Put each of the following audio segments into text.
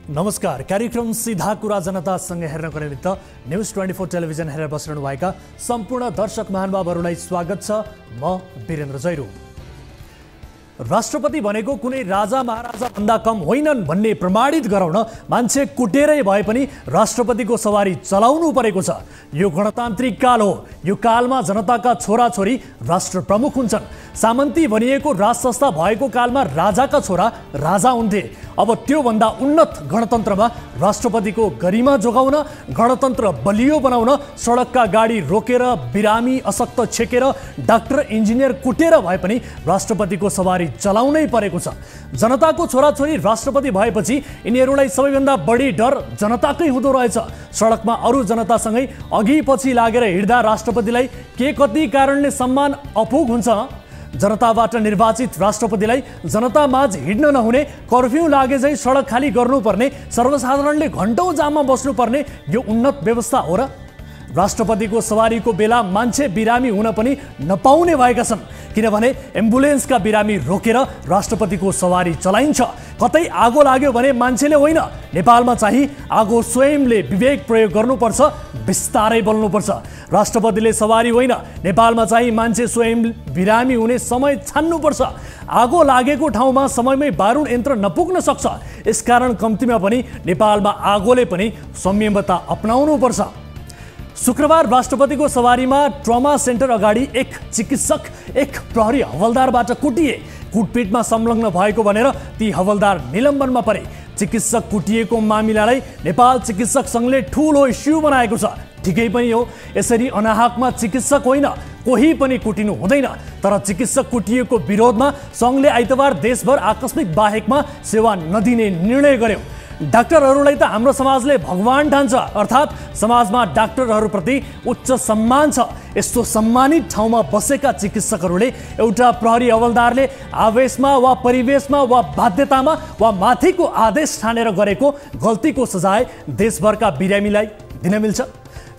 नमस्कार। कार्यक्रम सीधा कुरा जनतासँग हेर्नको निमित्त न्यूज 24 टेलिभिजन हेरेर बसिरहनु भएका सम्पूर्ण दर्शक महानुभावहरूलाई स्वागत छ। म वीरेन्द्र जैरू। राष्ट्रपति भनेको कुनै राजा महाराजा भन्दा कम होइनन् भन्ने प्रमाणित गराउन मान्छे कुटेरै भए पनि राष्ट्रपतिको सवारी चलाउनु परेको छ। यो गणतान्त्रिक काल हो। यो कालमा जनताका छोराछोरी राष्ट्र प्रमुख हुन्छन्। सामन्ती भनिएको राज संस्था भएको कालमा राजाका छोरा राजा हुन्थे। अब त्यो भन्दा उन्नत गणतन्त्रमा राष्ट्रपतिको गरिमा जोगाउन, गणतन्त्र बलियो बनाउन सडकका गाडी रोकेर, बिरामी अशक्त छेकेर, डाक्टर इन्जिनियर कुटेर भए पनि राष्ट्रपतिको सवारी चलाउनै परेको छ। जनताको छोराछोरी राष्ट्रपति भएपछि यिनीहरूलाई सबैभन्दा बढी डर जनताकै हुँदो रहेछ। सडकमा अरू जनतासँगै अघि पछि लागेर हिँड्दा राष्ट्रपतिलाई के कति कारणले सम्मान अपुग हुन्छ। जनताबाट निर्वाचित राष्ट्रपतिलाई जनतामाझ हिँड्न नहुने, कर्फ्यू लागे झै सडक खाली गर्नुपर्ने, सर्वसाधारणले घण्टौं जाममा बस्नुपर्ने यो उन्नत व्यवस्था हो र? राष्ट्रपतिको सवारीको बेला मान्छे बिरामी हुन पनि नपाउने भएका छन्, किनभने एम्बुलेन्सका बिरामी रोकेर राष्ट्रपतिको सवारी चलाइन्छ। कतै आगो लाग्यो भने मान्छेले होइन, नेपालमा चाहिँ आगो स्वयंले विवेक प्रयोग गर्नुपर्छ, बिस्तारै बोल्नुपर्छ। राष्ट्रपतिले सवारी होइन, नेपालमा चाहिँ मान्छे स्वयं बिरामी हुने समय छान्नुपर्छ। आगो लागेको ठाउँमा समयमै बारुण यन्त्र नपुग्न सक्छ। यसकारण कम्तीमा पनि नेपालमा आगोले पनि संयमता अपनाउनुपर्छ। शुक्रबार राष्ट्रपतिको सवारीमा ट्रमा सेन्टर अगाडि एक चिकित्सक एक प्रहरी हवलदारबाट कुटिए। कुटपिटमा संलग्न भएको भनेर ती हवलदार निलम्बनमा परे। चिकित्सक कुटिएको मामिलालाई नेपाल चिकित्सक संघले ठूलो इस्यु बनाएको छ। ठिकै पनि हो, यसरी अनाहकमा चिकित्सक होइन कोही पनि कुटिनु हुँदैन। तर चिकित्सक कुटिएको विरोधमा संघले आइतबार देशभर आकस्मिक बाहेकमा सेवा नदिने निर्णय गर्यो। डाक्टरहरूलाई त हाम्रो समाजले भगवान ठान्छ, अर्थात् समाजमा डाक्टरहरूप्रति उच्च सम्मान छ। यस्तो सम्मानित ठाउँमा बसेका चिकित्सकहरूले एउटा प्रहरी हवलदारले आवेशमा वा परिवेशमा वा बाध्यतामा वा माथिको आदेश ठानेर गरेको गल्तीको सजाय देशभरका बिरामीलाई दिन मिल्छ?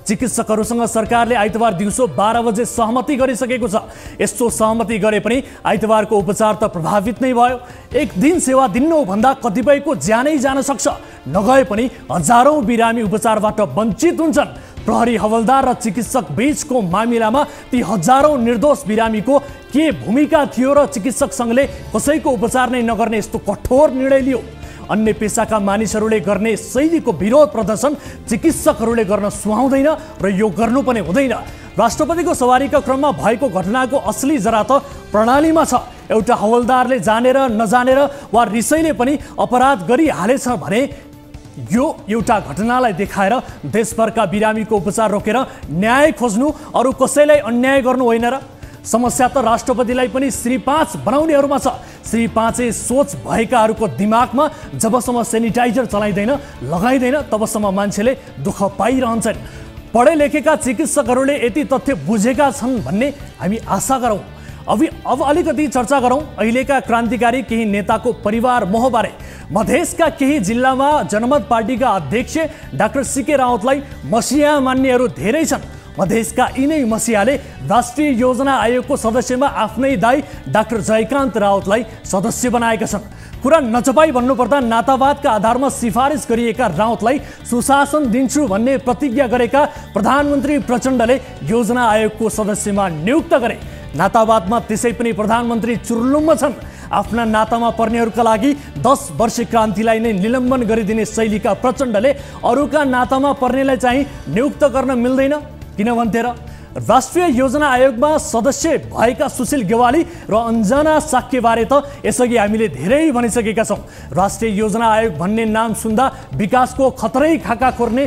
चिकित्सकहरूसँग सरकारले आइतबार दिउँसो 12 बजे सहमति गरिसकेको छ। यस्तो सहमति गरे पनि आइतबारको उपचार त प्रभावित नै भयो। एक दिन सेवा दिनु भन्दा कतिपयको ज्यानै जान सक्छ। नगए पनि हजारौं बिरामी उपचारबाट वञ्चित हुन्छन्। प्रहरी हवलदार र चिकित्सक बीचको मामिलामा ती हजारौं निर्दोष बिरामीको के भूमिका थियो र चिकित्सक संघले कसैको उपचार नै नगर्ने यस्तो कठोर निर्णय लियो? अन्य पेसाका मानिसहरूले गर्ने शैलीको विरोध प्रदर्शन चिकित्सकहरूले गर्न सुहाउँदैन र यो गर्नु पनि हुँदैन। राष्ट्रपतिको सवारीका क्रममा भएको घटनाको असली जरा त प्रणालीमा छ। एउटा हवलदारले जानेर नजानेर वा रिसैले पनि अपराध गरिहालेछ भने यो एउटा घटनालाई देखाएर देशभरका बिरामीको उपचार रोकेर न्याय खोज्नु अरू कसैलाई अन्याय गर्नु होइन र? समस्या त राष्ट्रपतिलाई पनि श्री 5 बनाउनेहरूमा छ। श्री 5 सोच भएकाहरूको दिमागमा जबसम्म सेनिटाइजर चलाइँदैन लगाइँदैन तबसम्म मान्छेले दुःख पाइरहन्छन्। पढे लेखेका चिकित्सकहरूले यति तथ्य बुझेका छन् भन्ने हामी आशा गरौँ। अब अलिकति चर्चा गरौँ अहिलेका क्रान्तिकारी केही नेताको परिवार मोहबारे। मधेसका केही जिल्लामा जनमत पार्टीका अध्यक्ष डाक्टर सीके राउतलाई मसिहा मान्नेहरू धेरै छन्। मधेसका यिनै मसिहाले राष्ट्रिय योजना आयोगको सदस्यमा आफ्नै दाइ डाक्टर जयकान्त राउतलाई सदस्य बनाएका छन्। कुरा नचपाई भन्नुपर्दा नातावादका आधारमा सिफारिस गरिएका राउतलाई सुशासन दिन्छु भन्ने प्रतिज्ञा गरेका प्रधानमन्त्री प्रचण्डले योजना आयोगको सदस्यमा नियुक्त गरे। नातावादमा त्यसै पनि प्रधानमन्त्री चुर्लुम्म छन्। आफ्ना नातामा पर्नेहरूका लागि 10 वर्ष क्रान्तिलाई नै निलम्बन गरिदिने शैलीका प्रचण्डले अरूका नातामा पर्नेलाई चाहिँ नियुक्त गर्न मिल्दैन किन भन्थे र? राष्ट्रिय योजना आयोगमा सदस्य भएका सुशील गेवाली र अन्जना साक्यबारे त यसअघि हामीले धेरै भनिसकेका छौँ। राष्ट्रिय योजना आयोग भन्ने नाम सुन्दा विकासको खतरै खाका खोर्ने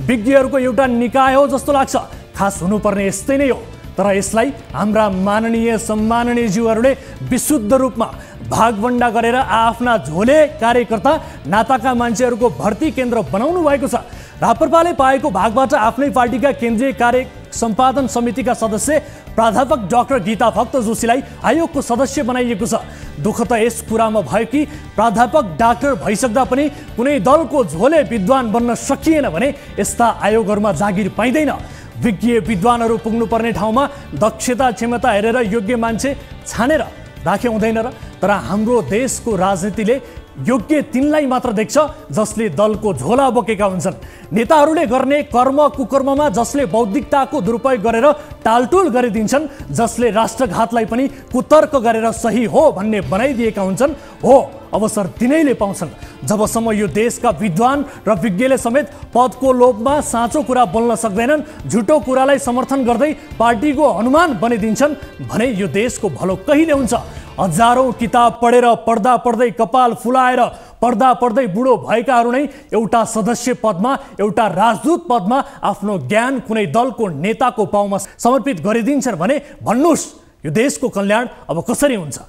विज्ञहरूको एउटा निकाय हो जस्तो लाग्छ। खास हुनुपर्ने यस्तै नै हो। तर यसलाई हाम्रा माननीय सम्माननीयज्यूहरूले विशुद्ध रूपमा भागभण्डा गरेर आफ्ना झोले कार्यकर्ता नाताका मान्छेहरूको भर्ती केन्द्र बनाउनु भएको छ। राप्रपाले पाएको भागबाट आफ्नै पार्टीका केन्द्रीय कार्य सम्पादन समितिका सदस्य प्राध्यापक डाक्टर गीता भक्त जोशीलाई आयोगको सदस्य बनाइएको छ। दुःख त यस कुरामा भयो कि प्राध्यापक डाक्टर भइसक्दा पनि कुनै दलको झोले विद्वान बन्न सकिएन भने यस्ता आयोगहरूमा जागिर पाइँदैन। विज्ञ विद्वानहरू पुग्नुपर्ने ठाउँमा दक्षता क्षमता हेरेर योग्य मान्छे छानेर राखे हुँदैन र? तर हाम्रो देशको राजनीतिले योग्य तिनलाई मात्र देख्छ जसले दलको झोला बोकेका हुन्छन्। नेताहरूले गर्ने कर्म कुकर्ममा जसले बौद्धिकताको दुरुपयोग गरेर टालटुल गरिदिन्छन्, जसले राष्ट्रघातलाई पनि कुतर्क गरेर सही हो भन्ने बनाइदिएका हुन्छन्, हो अवसर तिनैले पाउँछन्। जबसम्म यो देशका विद्वान र विज्ञले समेत पदको लोभमा साँचो कुरा बोल्न सक्दैनन्, झुटो कुरालाई समर्थन गर्दै पार्टीको हनुमान बनिदिन्छन् भने यो देशको भलो कहिले हुन्छ? हजारौं किताब पढेर पढ्दा पढ्दै कपाल फुलाएर पढ्दा पढ्दै बुढो भएकाहरू नै एउटा सदस्य पदमा, एउटा राजदूत पदमा आफ्नो ज्ञान कुनै दलको नेताको पाउमा समर्पित गरिदिन्छन् भने भन्नुहोस् यो देशको कल्याण अब कसरी हुन्छ?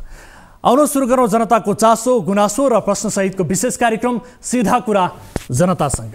आउनु सुरु गरौँ जनताको चासो, गुनासो र प्रश्न सहितको विशेष कार्यक्रम सीधा कुरा जनतासँग।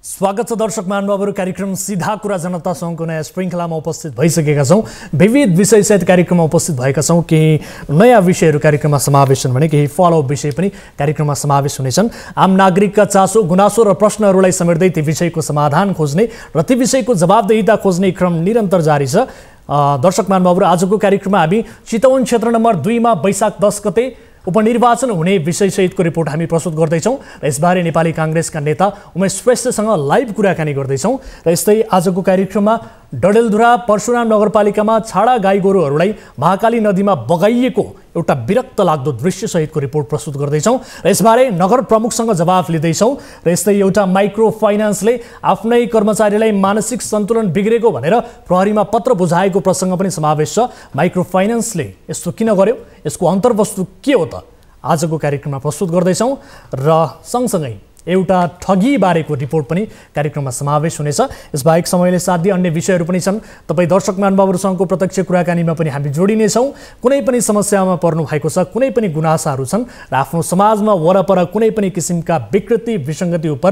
स्वागत छ दर्शक महानुभावहरू, कार्यक्रम सीधा कुरा जनतासँगको नयाँ श्रृङ्खलामा उपस्थित भइसकेका छौँ। विविध विषयसहित कार्यक्रममा उपस्थित भएका छौँ। केही नयाँ विषयहरू कार्यक्रममा समावेश छन् भने केही फलोअप विषय पनि कार्यक्रममा समावेश हुनेछन्। आम नागरिकका चासो, गुनासो र प्रश्नहरूलाई समेट्दै ती विषयको समाधान खोज्ने र ती विषयको जवाबदेहिता खोज्ने क्रम निरन्तर जारी छ। दर्शक महानुभावहरू, आजको कार्यक्रममा हामी चितवन क्षेत्र नम्बर 2 मा वैशाख 10 गते उपनिर्वाचन हुने विषयसहितको रिपोर्ट हामी प्रस्तुत गर्दैछौँ र यसबारे नेपाली काङ्ग्रेसका नेता उमेश श्रेष्ठसँग लाइभ कुराकानी गर्दैछौँ। र यस्तै आजको कार्यक्रममा डडेलधुरा परशुराम नगरपालिकामा छाडा गाई गोरुहरूलाई महाकाली नदीमा बगाइएको एउटा विरक्त लाग्दो दृश्यसहितको रिपोर्ट प्रस्तुत गर्दैछौँ र यसबारे नगर प्रमुखसँग जवाफ लिँदैछौँ। र यस्तै एउटा माइक्रो फाइनान्सले आफ्नै कर्मचारीलाई मानसिक सन्तुलन बिग्रेको भनेर प्रहरीमा पत्र बुझाएको प्रसङ्ग पनि समावेश छ। माइक्रो फाइनान्सले यस्तो किन गर्यो, यसको अन्तर्वस्तु के हो त आजको कार्यक्रममा प्रस्तुत गर्दैछौँ। र सँगसँगै एउटा ठगी बारेको रिपोर्ट पनि कार्यक्रममा समावेश हुनेछ। यसबाहेक समयले साथ दिए अन्य विषयहरू पनि छन्। तपाईँ दर्शक महानुभावहरूसँगको प्रत्यक्ष कुराकानीमा पनि हामी जोडिनेछौँ। कुनै पनि समस्यामा पर्नु भएको छ, कुनै पनि गुनासाहरू छन् र आफ्नो समाजमा वरपर कुनै पनि किसिमका विकृति विसङ्गति उप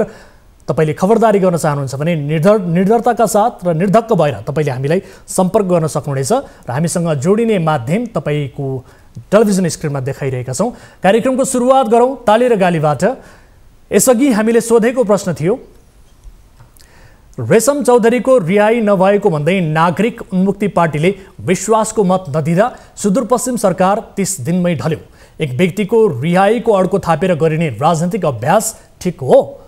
तपाईँले खबरदारी गर्न चाहनुहुन्छ भने निर्धरताका साथ र निर्धक्क भएर तपाईँले हामीलाई सम्पर्क गर्न सक्नुहुनेछ र हामीसँग जोडिने माध्यम तपाईँको टेलिभिजन स्क्रिनमा देखाइरहेका छौँ। कार्यक्रमको सुरुवात गरौँ ताली र गालीबाट। यसअघि हामीले सोधेको प्रश्न थियो, रेशम चौधरीको रिहाई नभएको भन्दै नागरिक उन्मुक्ति पार्टीले विश्वासको मत नदिँदा सुदूरपश्चिम सरकार 30 दिनमै ढल्यो। एक व्यक्तिको रिहाईको अड्को थापेर गरिने राजनीतिक अभ्यास ठिक हो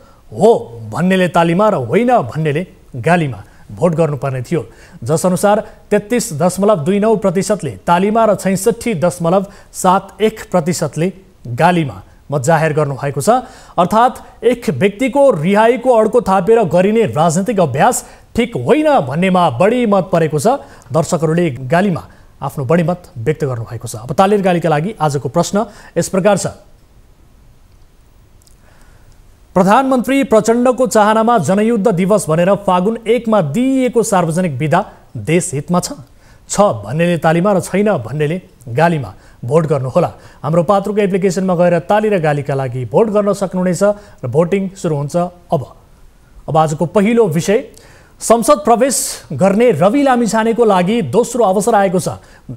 भन्नेले तालीमा र होइन भन्नेले गालीमा भोट गर्नुपर्ने थियो। जसअनुसार 33.29% तालीमा र 66.71% गालीमा मत जाहेर गर्नुभएको छ। अर्थात् एक व्यक्तिको रिहाईको अड्को थापेर गरिने राजनीतिक अभ्यास ठिक होइन भन्नेमा बढी मत परेको छ। दर्शकहरूले गालीमा आफ्नो बढी मत व्यक्त गर्नुभएको छ। अब ताली र गालीका लागि आजको प्रश्न यस प्रकार छ, प्रधानमन्त्री प्रचण्डको चाहनामा जनयुद्ध दिवस भनेर फागुन 1 मा दिइएको सार्वजनिक बिदा देश हितमा छ भन्नेले तालीमा र छैन भन्नेले गालीमा भोट गर्नुहोला। हाम्रो पात्रोको एप्लिकेसनमा गएर ताली र गालीका लागि भोट गर्न सक्नुहुनेछ र भोटिङ सुरु हुन्छ अब आजको पहिलो विषय, संसद प्रवेश गर्ने रवि लामिछानेको लागि दोस्रो अवसर आएको छ।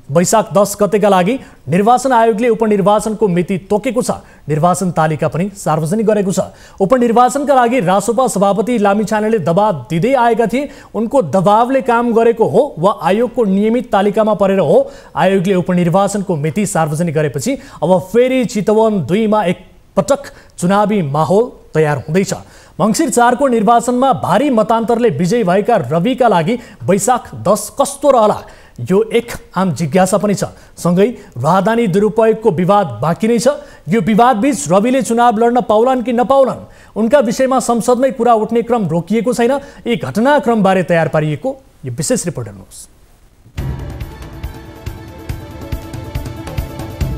वैशाख 10 गतेका लागि निर्वाचन आयोगले उपनिर्वाचनको मिति तोकेको छ। निर्वाचन तालिका पनि सार्वजनिक गरेको छ। उपनिर्वाचनका लागि रासोपा सभापति लामिछानेले दबाब दिँदै आएका थिए। उनको दबावले काम गरेको हो वा आयोगको नियमित तालिकामा परेर हो? आयोगले उपनिर्वाचनको मिति सार्वजनिक गरेपछि अब फेरि चितवन 2 मा एक पटक चुनावी माहौल तयार हुँदैछ। मङ्सिर 4 को निर्वाचनमा भारी मतान्तरले विजयी भएका रविका लागि वैशाख 10 कस्तो रहला, यो एक आम जिज्ञासा पनि छ। सँगै राहदानी दुरुपयोगको विवाद बाँकी नै छ। यो विवादबीच रविले चुनाव लड्न पाउलान् कि नपाउलान्, उनका विषयमा संसदमै कुरा उठ्ने क्रम रोकिएको छैन। यी घटनाक्रमबारे तयार पारिएको यो विशेष रिपोर्ट हेर्नुहोस्।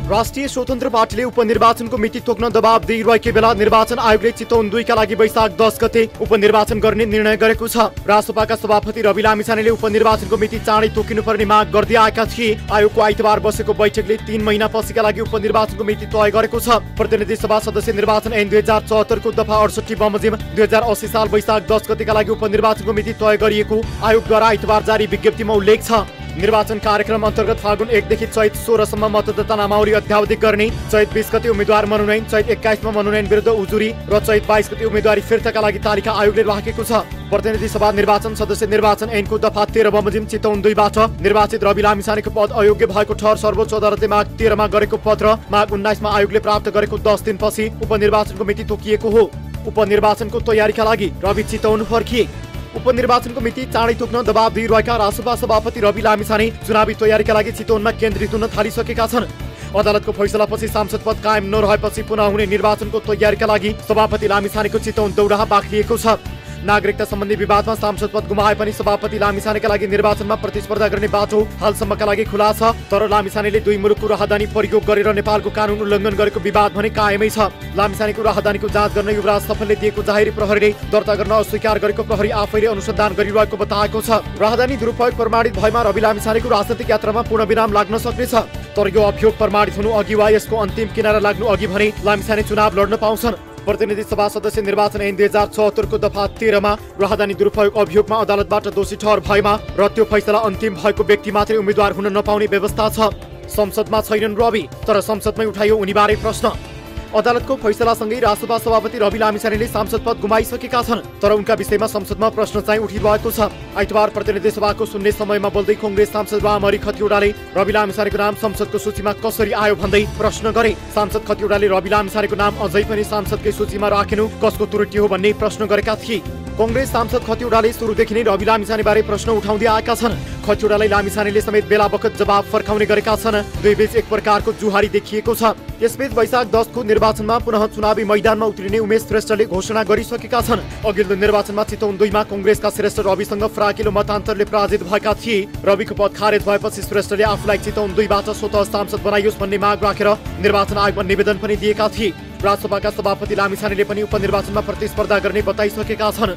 राष्ट्रिय स्वतन्त्र पार्टीले उपनिर्वाचनको मिति तोक्न दबाब दिइरहेको बेला निर्वाचन आयोगले चितवन 2 का लागि वैशाख 10 गते उपनिर्वाचन गर्ने निर्णय गरेको छ। रासोपाका सभापति रवि लामिछानेले उपनिर्वाचनको मिति चाँडै तोकिनुपर्ने माग गर्दै आएका थिए। आयोगको आइतबार बसेको बैठकले 3 महिना पछिका लागि उपनिर्वाचनको मिति तय गरेको छ। प्रतिनिधि सभा सदस्य निर्वाचन ऐन 2074 को दफा 68 बमोजिम 2080 साल वैशाख 10 गतेका लागि उपनिर्वाचनको मिति तय गरिएको आयोगद्वारा आइतबार जारी विज्ञप्तिमा उल्लेख छ। निर्वाचन कार्यक्रम अन्तर्गत फागुन 1 देखि चैत 16 सम्म मतदाता नामावली अध्यावधिक गर्ने, चैत 20 गते उम्मेद्वार मनोनयन, चैत 21 मा मनोनयन विरुद्ध उजुरी र चैत 22 गते उम्मेदवारी फिर्ताका लागि तालिका आयोगले राखेको छ। प्रतिनिधि सभा निर्वाचन सदस्य निर्वाचन ऐनको दफा 13 बमोजिम चितवन 2 बाट निर्वाचित रवि लामिछानेको पद अयोग्य भएको ठहर सर्वोच्च अदालतले माघ 13 मा गरेको पत्र माघ 19 मा आयोगले प्राप्त गरेको 10 दिनपछि उपनिर्वाचनको मिति तोकिएको हो। उपनिर्वाचनको तयारीका लागि रवि चितवन फर्किए। उपनिर्वाचनको मिति चाँडै तोक्न दबाब दिइरहेका रासपा सभापति रवि लामिछाने चुनावी तयारीका लागि चितवनमा केन्द्रित हुन थालिसकेका छन्। अदालतको फैसलापछि सांसद पद कायम नरहेपछि पुनः हुने निर्वाचनको तयारीका लागि सभापति लामिछानेको चितवन दौडाहा बाक्लिएको छ। नागरिकता सम्बन्धी विवादमा सांसद पद गुमाए पनि सभापति लामिछानेका लागि निर्वाचनमा प्रतिस्पर्धा गर्ने बाटो हालसम्मका लागि खुला छ। तर लामिछानेले दुई मुलुकको राहदानी प्रयोग गरेर नेपालको कानुन उल्लङ्घन गरेको विवाद भने कायमै छ। लामिछानेको राहदानीको जाँच गर्न युवराज सफलले दिएको जाहेरी प्रहरीले दर्ता गर्न अस्वीकार गरेको प्रहरी आफैले अनुसन्धान गरिरहेको बताएको छ। राहदानी दुरुपयोग प्रमाणित भएमा रवि लामिछानेको राजनैतिक यात्रामा पूर्ण विराम लाग्न सक्नेछ। तर यो अभियोग प्रमाणित हुनु अघि वा यसको अन्तिम किनारा लाग्नु अघि भने लामिछाने चुनाव लड्न पाउँछन्। प्रतिनिधि सभा सदस्य निर्वाचन ऐन 2076 को दफा 13 मा राहदानी दुरुपयोग अभियोगमा अदालतबाट दोषी ठहर भएमा र त्यो फैसला अन्तिम भएको व्यक्ति मात्रै उम्मेद्वार हुन नपाउने व्यवस्था छ। संसदमा छैनन् रवि, तर संसदमै उठाइयो उनीबारे प्रश्न। अदालतको फैसलासँगै रासपा सभापति रवि लामिछानेले सांसद पद गुमाइसकेका छन्, तर उनका विषयमा संसदमा प्रश्न चाहिँ उठिरहेको छ। आइतबार प्रतिनिधि सभाको सुन्ने समयमा बोल्दै कांग्रेस सांसद रामहरि खतिवड़ाले रवि लामिछानेको नाम संसदको सूचीमा कसरी आयो भन्दै प्रश्न गरे। सांसद खतिवड़ाले रवि लामिछानेको नाम अझै पनि सांसदकै सूचीमा राखिनु कसको त्रुटि हो भन्ने प्रश्न गरेका थिए। कांग्रेस सांसद खतिवड़ाले सुरुदेखि नै रवि लामिछाने बारे प्रश्न उठाउँदै आएका छन्। खतिवड़ालाई लामिछानेले समेत बेला बखत जवाब फर्काउने गरेका छन्। दुई बीच एक प्रकारको जुहारी देखिएको छ। यसबीच वैशाख 10 को निर्वाचनमा पुनः चुनावी मैदानमा उत्रिने उमेश श्रेष्ठले घोषणा गरिसकेका छन्। अघिल्लो निर्वाचनमा चितवन 2 मा कांग्रेसका श्रेष्ठ रविसँग फराकिलो मतान्तरले पराजित भएका थिए। रविको पद खारेज भएपछि श्रेष्ठले आफूलाई चितवन 2 बाट स्वतः सांसद बनाइयोस् भन्ने माग राखेर निर्वाचन आयोगमा निवेदन पनि दिएका थिए। राजसभाका सभापति लामिछानेले पनि उपनिर्वाचनमा प्रतिस्पर्धा गर्ने बताइसकेका छन्।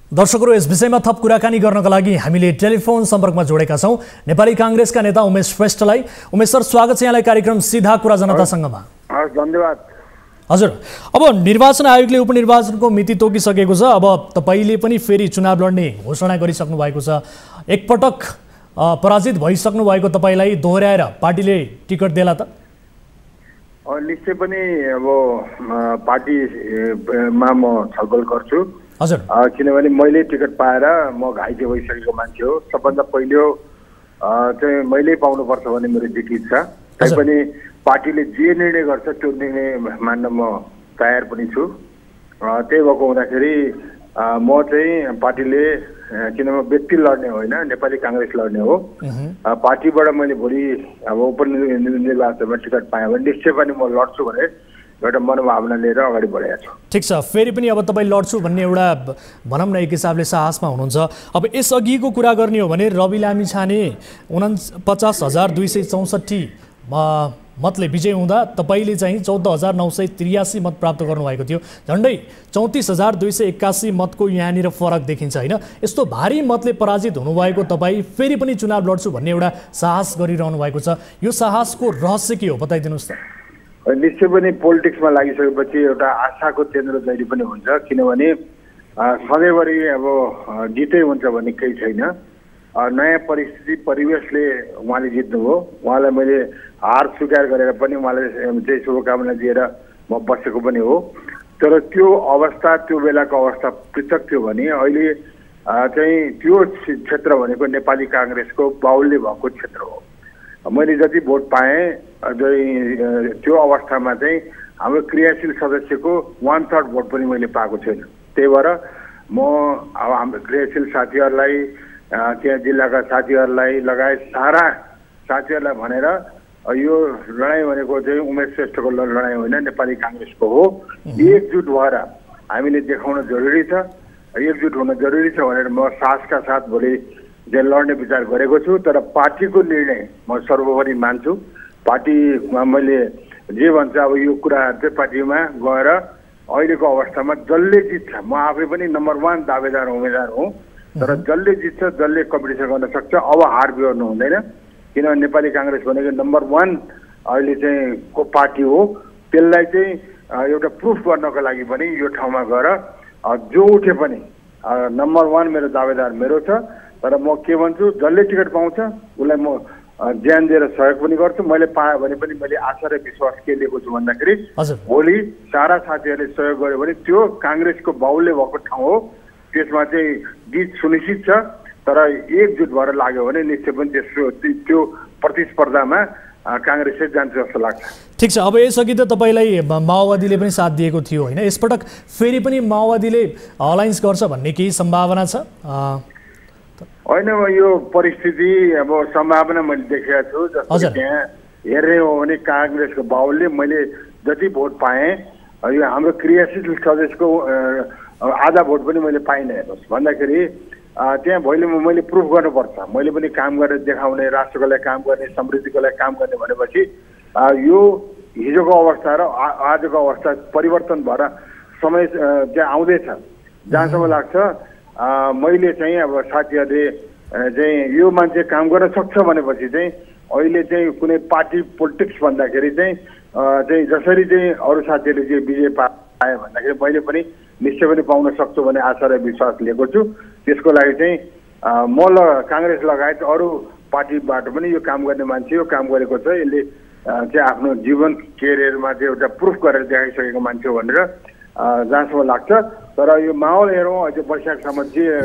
दर्शकहरू, यस विषयमा थप कुराकानी गर्नका लागि हामीले टेलिफोन सम्पर्कमा जोडेका छौं नेपाली कांग्रेसका नेता उमेश श्रेष्ठलाई। उमेश सर, स्वागत छ यहाँलाई कार्यक्रम सीधा कुरा जनतासँगमा। धन्यवाद। हजुर, अब निर्वाचन आयोगले उपनिर्वाचनको मिति तोकिसकेको छ। अब तपाईले पनि फेरि चुनाव लड्ने घोषणा गरिसक्नु भएको छ। एकपटक पराजित भइसक्नु भएको तपाईलाई दोहोर्याएर पार्टीले टिकट देला त? निश्चय पनि अब पार्टीमा म छलफल गर्छु। हजुर, किनभने मैले टिकट पाएर म घाइते भइसकेको मान्छे हो। सबभन्दा पहिलो चाहिँ मैले पाउनुपर्छ भन्ने मेरो जिकिर छ। तैपनि पार्टीले जे निर्णय गर्छ त्यो निर्णय मान्न म तयार पनि छु। त्यही भएको हुँदाखेरि म चाहिँ पार्टीले, किनभने व्यक्ति लड्ने होइन, नेपाली कांग्रेस लड्ने हो। पार्टीबाट मैले भोलि अब उपनिर्वाचनमा टिकट पाएँ भने निश्चय पनि म लड्छु भने एउटा मनोभावना लिएर अगाडि बढेको छु। ठिक छ, फेरि पनि अब तपाईँ लड्छु भन्ने एउटा भनौँ न एक हिसाबले साहसमा हुनुहुन्छ। अब यसअघिको कुरा गर्ने हो भने रवि लामिछाने 49,264 मतले विजय हुँदा तपाईँले चाहिँ 14,983 मत प्राप्त गर्नुभएको थियो। झन्डै 34,281 मतको यहाँनिर फरक देखिन्छ होइन? यस्तो भारी मतले पराजित हुनुभएको तपाईँ फेरि पनि चुनाव लड्छु भन्ने एउटा साहस गरिरहनु भएको छ। यो साहसको रहस्य के हो, बताइदिनुहोस् त। निश्चय पनि पोलिटिक्समा लागिसकेपछि एउटा आशाको केन्द्र जहिले पनि हुन्छ। किनभने सधैँभरि अब जितै हुन्छ भन्ने केही छैन। नयाँ परिस्थिति परिवेशले उहाँले जित्नुभयो। उहाँलाई मैले हार स्वीकार गरेर पनि उहाँले चाहिँ शुभकामना दिएर म बसेको पनि हो। तर त्यो अवस्था, त्यो बेलाको अवस्था पृथक थियो भने अहिले चाहिँ त्यो क्षेत्र भनेको नेपाली कांग्रेसको बाहुल्य भएको क्षेत्र हो। मैले जति भोट पाएँ त्यो अवस्थामा चाहिँ हाम्रो क्रियाशील सदस्यको 1/3 भोट पनि मैले पाएको छैन। त्यही भएर म अब हाम्रो क्रियाशील साथीहरूलाई, त्यहाँ जिल्लाका साथीहरूलाई लगायत सारा साथीहरूलाई भनेर यो लडाइँ भनेको चाहिँ उमेश श्रेष्ठको लडाइँ होइन, नेपाली कांग्रेसको हो। एकजुट भएर हामीले देखाउन जरुरी छ। एकजुट हुन जरुरी छ भनेर म साहसका साथ भोलि लड्ने विचार गरेको छु। तर पार्टीको निर्णय म सर्वोपरि मान्छु। पार्टीमा मैले जे भन्छ अब यो कुराहरू चाहिँ पार्टीमा गएर अहिलेको अवस्थामा जसले जित्छ, म आफै पनि नम्बर 1 दावेदार उम्मेदवार हुँ, तर जसले जित्छ, जसले कम्पिटिसन गर्न सक्छ, अब हार बिहोर्नु हुँदैन। किनभने नेपाली कांग्रेस भनेको नम्बर 1 अहिले चाहिँ को पार्टी हो। त्यसलाई चाहिँ एउटा प्रुफ गर्नको लागि पनि यो ठाउँमा गएर जो उठे पनि नम्बर 1 मेरो दावेदार मेरो छ। तर म के भन्छु, जसले टिकट पाउँछ उसलाई म ज्यान दिएर सहयोग पनि गर्छु। मैले पाएँ भने पनि मैले आशा र विश्वास के लिएको छु भन्दाखेरि भोलि सारा साथीहरूले सहयोग गर्यो भने त्यो काङ्ग्रेसको बाहुल्य भएको ठाउँ हो, त्यसमा चाहिँ जित सुनिश्चित छ। तर एकजुट भएर लाग्यो भने निश्चय पनि त्यो प्रतिस्पर्धामा काङ्ग्रेस चाहिँ जान्छ जस्तो लाग्छ। ठिक छ, अब यसअघि त तपाईँलाई माओवादीले पनि साथ दिएको थियो होइन, यसपटक फेरि पनि माओवादीले अलायन्स गर्छ भन्ने केही सम्भावना छ? होइन, यो परिस्थिति अब सम्भावना मैले देखेको छु। जस्तो त्यहाँ हेर्ने हो भने काङ्ग्रेसको बाहुल्य मैले जति भोट पाएँ, यो हाम्रो क्रियाशील सदस्यको आधा भोट पनि मैले पाइनँ। हेर्नुहोस् भन्दाखेरि त्यहाँ मैले प्रुफ गर्नुपर्छ, मैले पनि काम गरेर देखाउने, राष्ट्रको लागि काम गर्ने, समृद्धिको लागि काम गर्ने भनेपछि यो हिजोको अवस्था र आजको अवस्था परिवर्तन भएर समय त्यहाँ आउँदैछ। जहाँसम्म लाग्छ मैले चाहिँ अब साथीहरूले चाहिँ यो मान्छे काम गर्न सक्छ भनेपछि चाहिँ अहिले चाहिँ कुनै पार्टी पोलिटिक्स भन्दाखेरि चाहिँ जसरी चाहिँ अरू साथीहरूले चाहिँ विजय पाए भन्दाखेरि मैले पनि निश्चय पनि पाउन सक्छु भन्ने आशा र विश्वास लिएको छु। त्यसको लागि चाहिँ म काङ्ग्रेस लगायत अरू पार्टीबाट पनि यो काम गर्ने मान्छे यो काम गरेको छ, यसले चाहिँ आफ्नो जीवन केरियरमा चाहिँ एउटा प्रुफ गरेर देखाइसकेको मान्छे हो भनेर जहाँसम्म लाग्छ। तर यो माहौल हेरौँ अझै वैशाखसम्म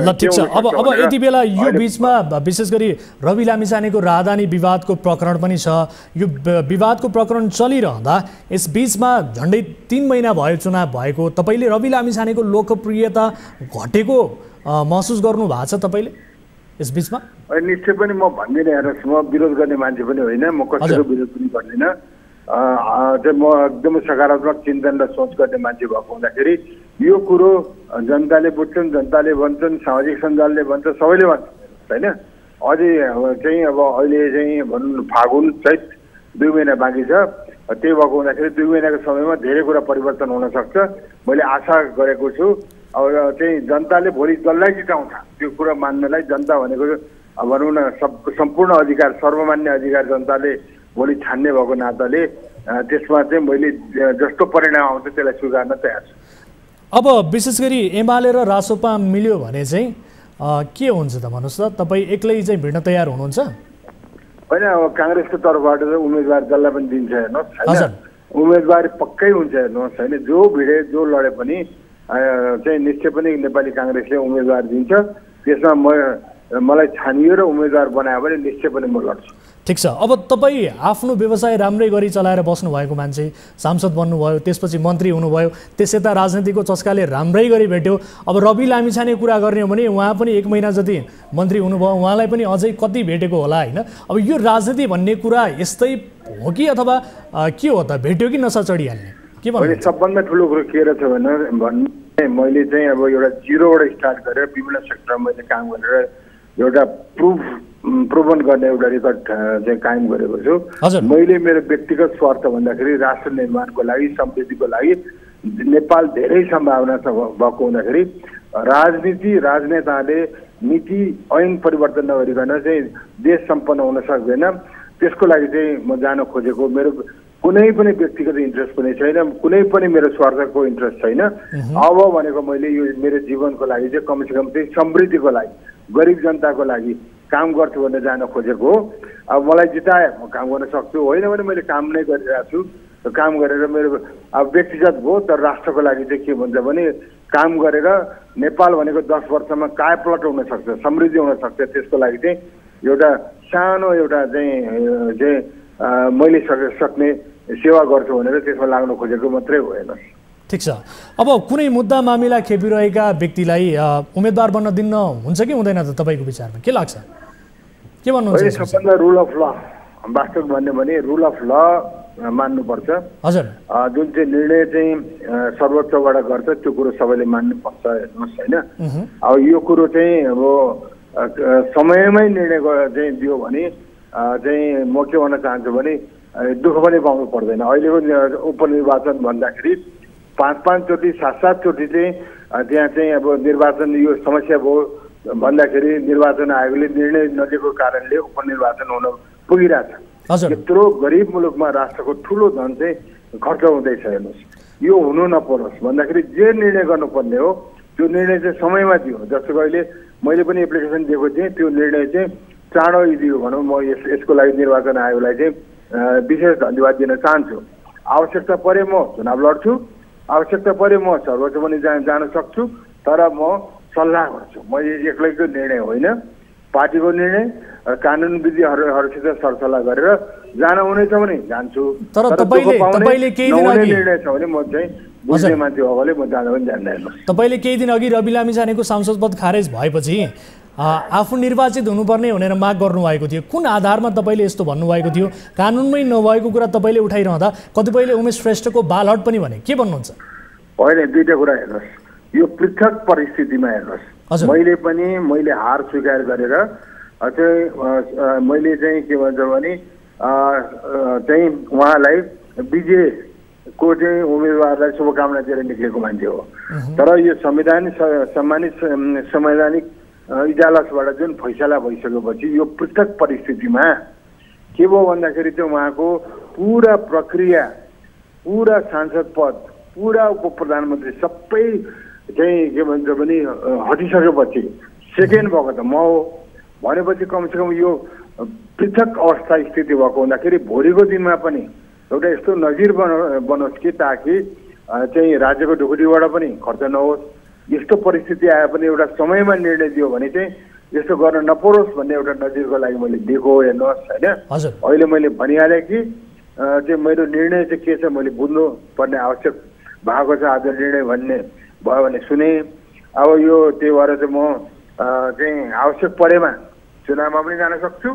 ल ठिक छ। अब यति बेला यो बिचमा विशेष गरी रवि लामिछानेको राजधानी विवादको प्रकरण पनि छ। यो विवादको प्रकरण चलिरहँदा यस बिचमा झन्डै 3 महिना भयो चुनाव भएको, तपाईँले रवि लामिछानेको लोकप्रियता घटेको महसुस गर्नु भएको छ तपाईँले यस बिचमा? निश्चय पनि म भन्दिनँ, हेर्नुहोस् म विरोध गर्ने मान्छे पनि होइन, म कसैको विरोध पनि गर्दिनँ। म एकदमै सकारात्मक चिन्तन र सोच गर्ने मान्छे भएको हुँदाखेरि यो कुरो जनताले बुझ्छन्, जनताले भन्छन्, सामाजिक सञ्जालले भन्छ, सबैले भन्छ होइन। अझै चाहिँ अब अहिले चाहिँ भनौँ फागुन चैत 2 महिना बाँकी छ। त्यही भएको हुँदाखेरि 2 महिनाको समयमा धेरै कुरा परिवर्तन हुनसक्छ। मैले आशा गरेको छु। अब चाहिँ जनताले भोलि जसलाई जिताउँछ त्यो कुरा मान्नलाई, जनता भनेको भनौँ न सम्पूर्ण अधिकार, सर्वमान्य अधिकार जनताले भोलि छान्ने भएको नाताले त्यसमा चाहिँ मैले जस्तो परिणाम आउँछ त्यसलाई स्वीकार्न तयार छु। अब विशेष गरी एमाले र रासोपा मिल्यो भने चाहिँ के हुन्छ त भन्नुहोस् त, तपाईँ एक्लै चाहिँ भिड्न तयार हुनुहुन्छ? होइन, अब काङ्ग्रेसको तर्फबाट चाहिँ उम्मेदवार जसलाई पनि दिन्छ हेर्नुहोस् होइन, उम्मेदवार पक्कै हुन्छ हेर्नुहोस् होइन। जो भिडे जो लडे पनि चाहिँ निश्चय पनि नेपाली काङ्ग्रेसले उम्मेदवार दिन्छ। त्यसमा मलाई छानियो र उम्मेदवार बनायो भने निश्चय पनि म लड्छु। ठिक छ। अब तपाईँ आफ्नो व्यवसाय राम्रै गरी चलाएर बस्नुभएको मान्छे, सांसद बन्नुभयो, त्यसपछि मन्त्री हुनुभयो, त्यस यता राजनीतिको चस्काले राम्रै गरी भेट्यो। अब रवि लामिछाने कुरा गर्ने हो भने उहाँ पनि 1 महिना जति मन्त्री हुनुभयो, उहाँलाई पनि अझै कति भेटेको होला होइन। अब यो राजनीति भन्ने कुरा यस्तै हो कि अथवा के हो त, भेट्यो कि नसा चढिहाल्ने, के भन्नु? सबभन्दा ठुलो कुरो के रहेछ भने मैले चाहिँ अब एउटा जिरोबाट स्टार्ट गरेर विभिन्न सेक्टरमा मैले काम गरेर एउटा प्रुभन गर्ने एउटा रेकर्ड चाहिँ कायम गरेको छु। मैले मेरो व्यक्तिगत स्वार्थ भन्दाखेरि राष्ट्र निर्माणको लागि, समृद्धिको लागि नेपाल धेरै सम्भावना भएको हुँदाखेरि राजनेताले नीति ऐन परिवर्तन नगरिकन चाहिँ देश सम्पन्न हुन सक्दैन। त्यसको लागि चाहिँ म जान खोजेको, मेरो कुनै पनि व्यक्तिगत इन्ट्रेस्ट पनि छैन, कुनै पनि मेरो स्वार्थको इन्ट्रेस्ट छैन। अब भनेको मैले यो मेरो जीवनको लागि चाहिँ कमसेकम चाहिँ समृद्धिको लागि, गरिब जनताको लागि काम गर्छु भनेर जान खोजेको हो। अब मलाई जिताए म काम गर्न सक्छु, होइन भने मैले काम नै गरिरहेको छु। काम गरेर मेरो अब व्यक्तिगत भयो, तर राष्ट्रको लागि चाहिँ के भन्छ भने काम गरेर नेपाल भनेको 10 वर्षमा कायापलट हुनसक्छ, समृद्धि हुनसक्छ। त्यसको लागि चाहिँ एउटा सानो एउटा चाहिँ मैले सक्ने सेवा गर्छु भनेर त्यसमा लाग्नु खोजेको मात्रै हो। हेर्नुहोस् ठिक छ। अब कुनै मुद्दा मामिला खेपिरहेका व्यक्तिलाई उम्मेदवार बन्न दिन हुन्छ कि हुँदैन त तपाईँको विचारमा, के लाग्छ, के भन्नुहुन्छ? सबभन्दा रुल अफ ल, वास्तव भन्यो भने रुल अफ ल मान्नुपर्छ। हजुर, जुन चाहिँ निर्णय चाहिँ सर्वोच्चबाट गर्छ त्यो कुरो सबैले मान्नुपर्छ। हेर्नुहोस् होइन, अब यो कुरो चाहिँ अब समयमै निर्णय चाहिँ दियो भने चाहिँ म के भन्न चाहन्छु भने दुःख पनि पाउनु पर्दैन। अहिलेको उपनिर्वाचन भन्दाखेरि 5-5 चोटि 7-7 चोटि चाहिँ त्यहाँ चाहिँ अब निर्वाचन यो समस्या भयो भन्दाखेरि निर्वाचन आयोगले निर्णय नदिएको कारणले उपनिर्वाचन हुन पुगिरहेछ। यत्रो गरिब मुलुकमा राष्ट्रको ठुलो धन चाहिँ खर्च हुँदैछ। हेर्नुहोस्, यो हुनु नपरोस् भन्दाखेरि जे निर्णय गर्नुपर्ने हो त्यो निर्णय चाहिँ समयमा दियो। जस्तो अहिले मैले पनि एप्लिकेसन दिएको थिएँ, त्यो निर्णय चाहिँ चाँडो दियो भनौँ। म यसको लागि निर्वाचन आयोगलाई चाहिँ विशेष धन्यवाद दिन चाहन्छु। आवश्यकता परे म चुनाव लड्छु, आवश्यकता परे म सर्वोच्च पनि जान सक्छु, तर म सल्लाह गर्छु। मैले एक्लैको निर्णय होइन, पार्टीको निर्णय कानुन विधिहरूसित सरसल्लाह गरेर जान हुनेछ भने जान्छु। तर तपाईले केही दिन अघि निर्णय छ भने म चाहिँ बुझ्ने मान्छे अगाडि म जान पनि जान्दैन। तपाईले केही दिन अघि रवि लामिछानेको सांसद पद खारेज भएपछि आफू निर्वाचित हुनुपर्ने भनेर माग गर्नुभएको थियो। कुन आधारमा तपाईले यस्तो भन्नुभएको थियो? कानुनमै नभएको कुरा तपाईले उठाइरहँदा कतिपयले उमेश श्रेष्ठको बालहट पनि भने, के भन्नुहुन्छ? होइन, दुईटा कुरा हेर्नुहोस्, यो पृथक परिस्थितिमा हेर्नुहोस्। मैले हार स्वीकार गरेर चाहिँ मैले चाहिँ के भन्छ भने चाहिँ उहाँलाई विजयको चाहिँ उम्मेदवारलाई शुभकामना दिएर निक्लेको मान्छे हो। तर यो संवैधानिक इजलासबाट जुन फैसला भइसकेपछि यो पृथक परिस्थितिमा के भयो भन्दाखेरि चाहिँ उहाँको पुरा प्रक्रिया, पुरा सांसद पद, पुरा उप प्रधानमन्त्री सबै चाहिँ के भन्छ भने हटिसकेपछि सेकेन्ड भएको त म हो भनेपछि कमसेकम यो पृथक अवस्था स्थिति भएको हुँदाखेरि भोलिको दिनमा पनि एउटा यस्तो नजिर बनोस् कि ताकि चाहिँ राज्यको ढुकुटीबाट पनि खर्च नहोस्। यस्तो परिस्थिति आए पनि एउटा समयमा निर्णय दियो भने चाहिँ यस्तो गर्न नपरोस् भन्ने एउटा नजिरको लागि मैले दिएको हो। हेर्नुहोस् होइन, अहिले मैले भनिहालेँ कि चाहिँ मेरो निर्णय चाहिँ के छ मैले बुझ्नु पर्ने आवश्यक भएको छ। आज निर्णय भन्ने भयो भने सुने। अब यो त्यही भएर चाहिँ म चाहिँ आवश्यक परेमा चुनावमा पनि जान सक्छु,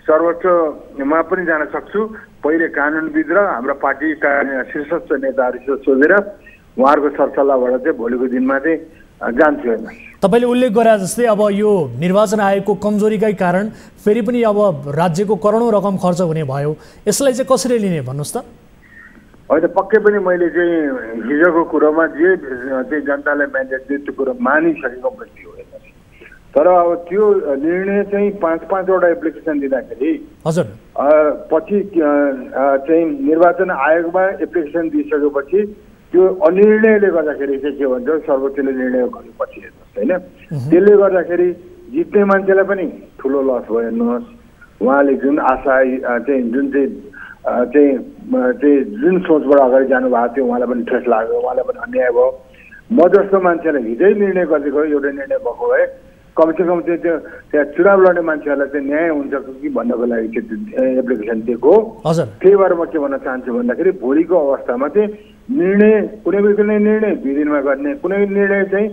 सर्वोच्चमा पनि जान सक्छु। पहिले कानुनविद र हाम्रो पार्टीका शीर्षस्थ नेताहरूसित सोधेर उहाँहरूको सरसल्लाहबाट चाहिँ भोलिको दिनमा चाहिँ जान्छु। हेर्नु, तपाईँले उल्लेख गरे जस्तै अब यो निर्वाचन आयोगको कमजोरीकै कारण फेरि पनि अब राज्यको करोडौँ रकम खर्च हुने भयो, यसलाई चाहिँ कसरी लिने भन्नुहोस् त? होइन, पक्कै पनि मैले चाहिँ हिजोको कुरोमा जे चाहिँ जनतालाई म्यान्डेट दियो त्यो कुरो मानिसकेको व्यक्ति हो। तर अब त्यो निर्णय चाहिँ 5-5वटा एप्लिकेसन दिँदाखेरि हजुर पछि चाहिँ निर्वाचन आयोगमा एप्लिकेसन दिइसकेपछि त्यो अनिर्णयले गर्दाखेरि चाहिँ के भन्छ सर्वोच्चले निर्णय गरेपछि हेर्नुहोस् होइन, त्यसले गर्दाखेरि जित्ने मान्छेलाई पनि ठुलो लस भयो। हेर्नुहोस्, उहाँले जुन आशा चाहिँ जुन जुन सोचबाट अगाडि जानुभएको थियो उहाँलाई पनि ठेस लाग्यो, उहाँलाई पनि अन्याय भयो। म जस्तो मान्छेलाई हिजै निर्णय गरिदिएको एउटा निर्णय भएको भए कमसेकम चाहिँ त्यो त्यहाँ चुनाव लड्ने मान्छेहरूलाई चाहिँ न्याय हुन्छ कि भन्नको लागि चाहिँ एप्लिकेसन दिएको। त्यही भएर म के भन्न चाहन्छु भन्दाखेरि भोलिको अवस्थामा चाहिँ निर्णय कुनै निर्णय 2 दिनमा गर्ने, कुनै निर्णय चाहिँ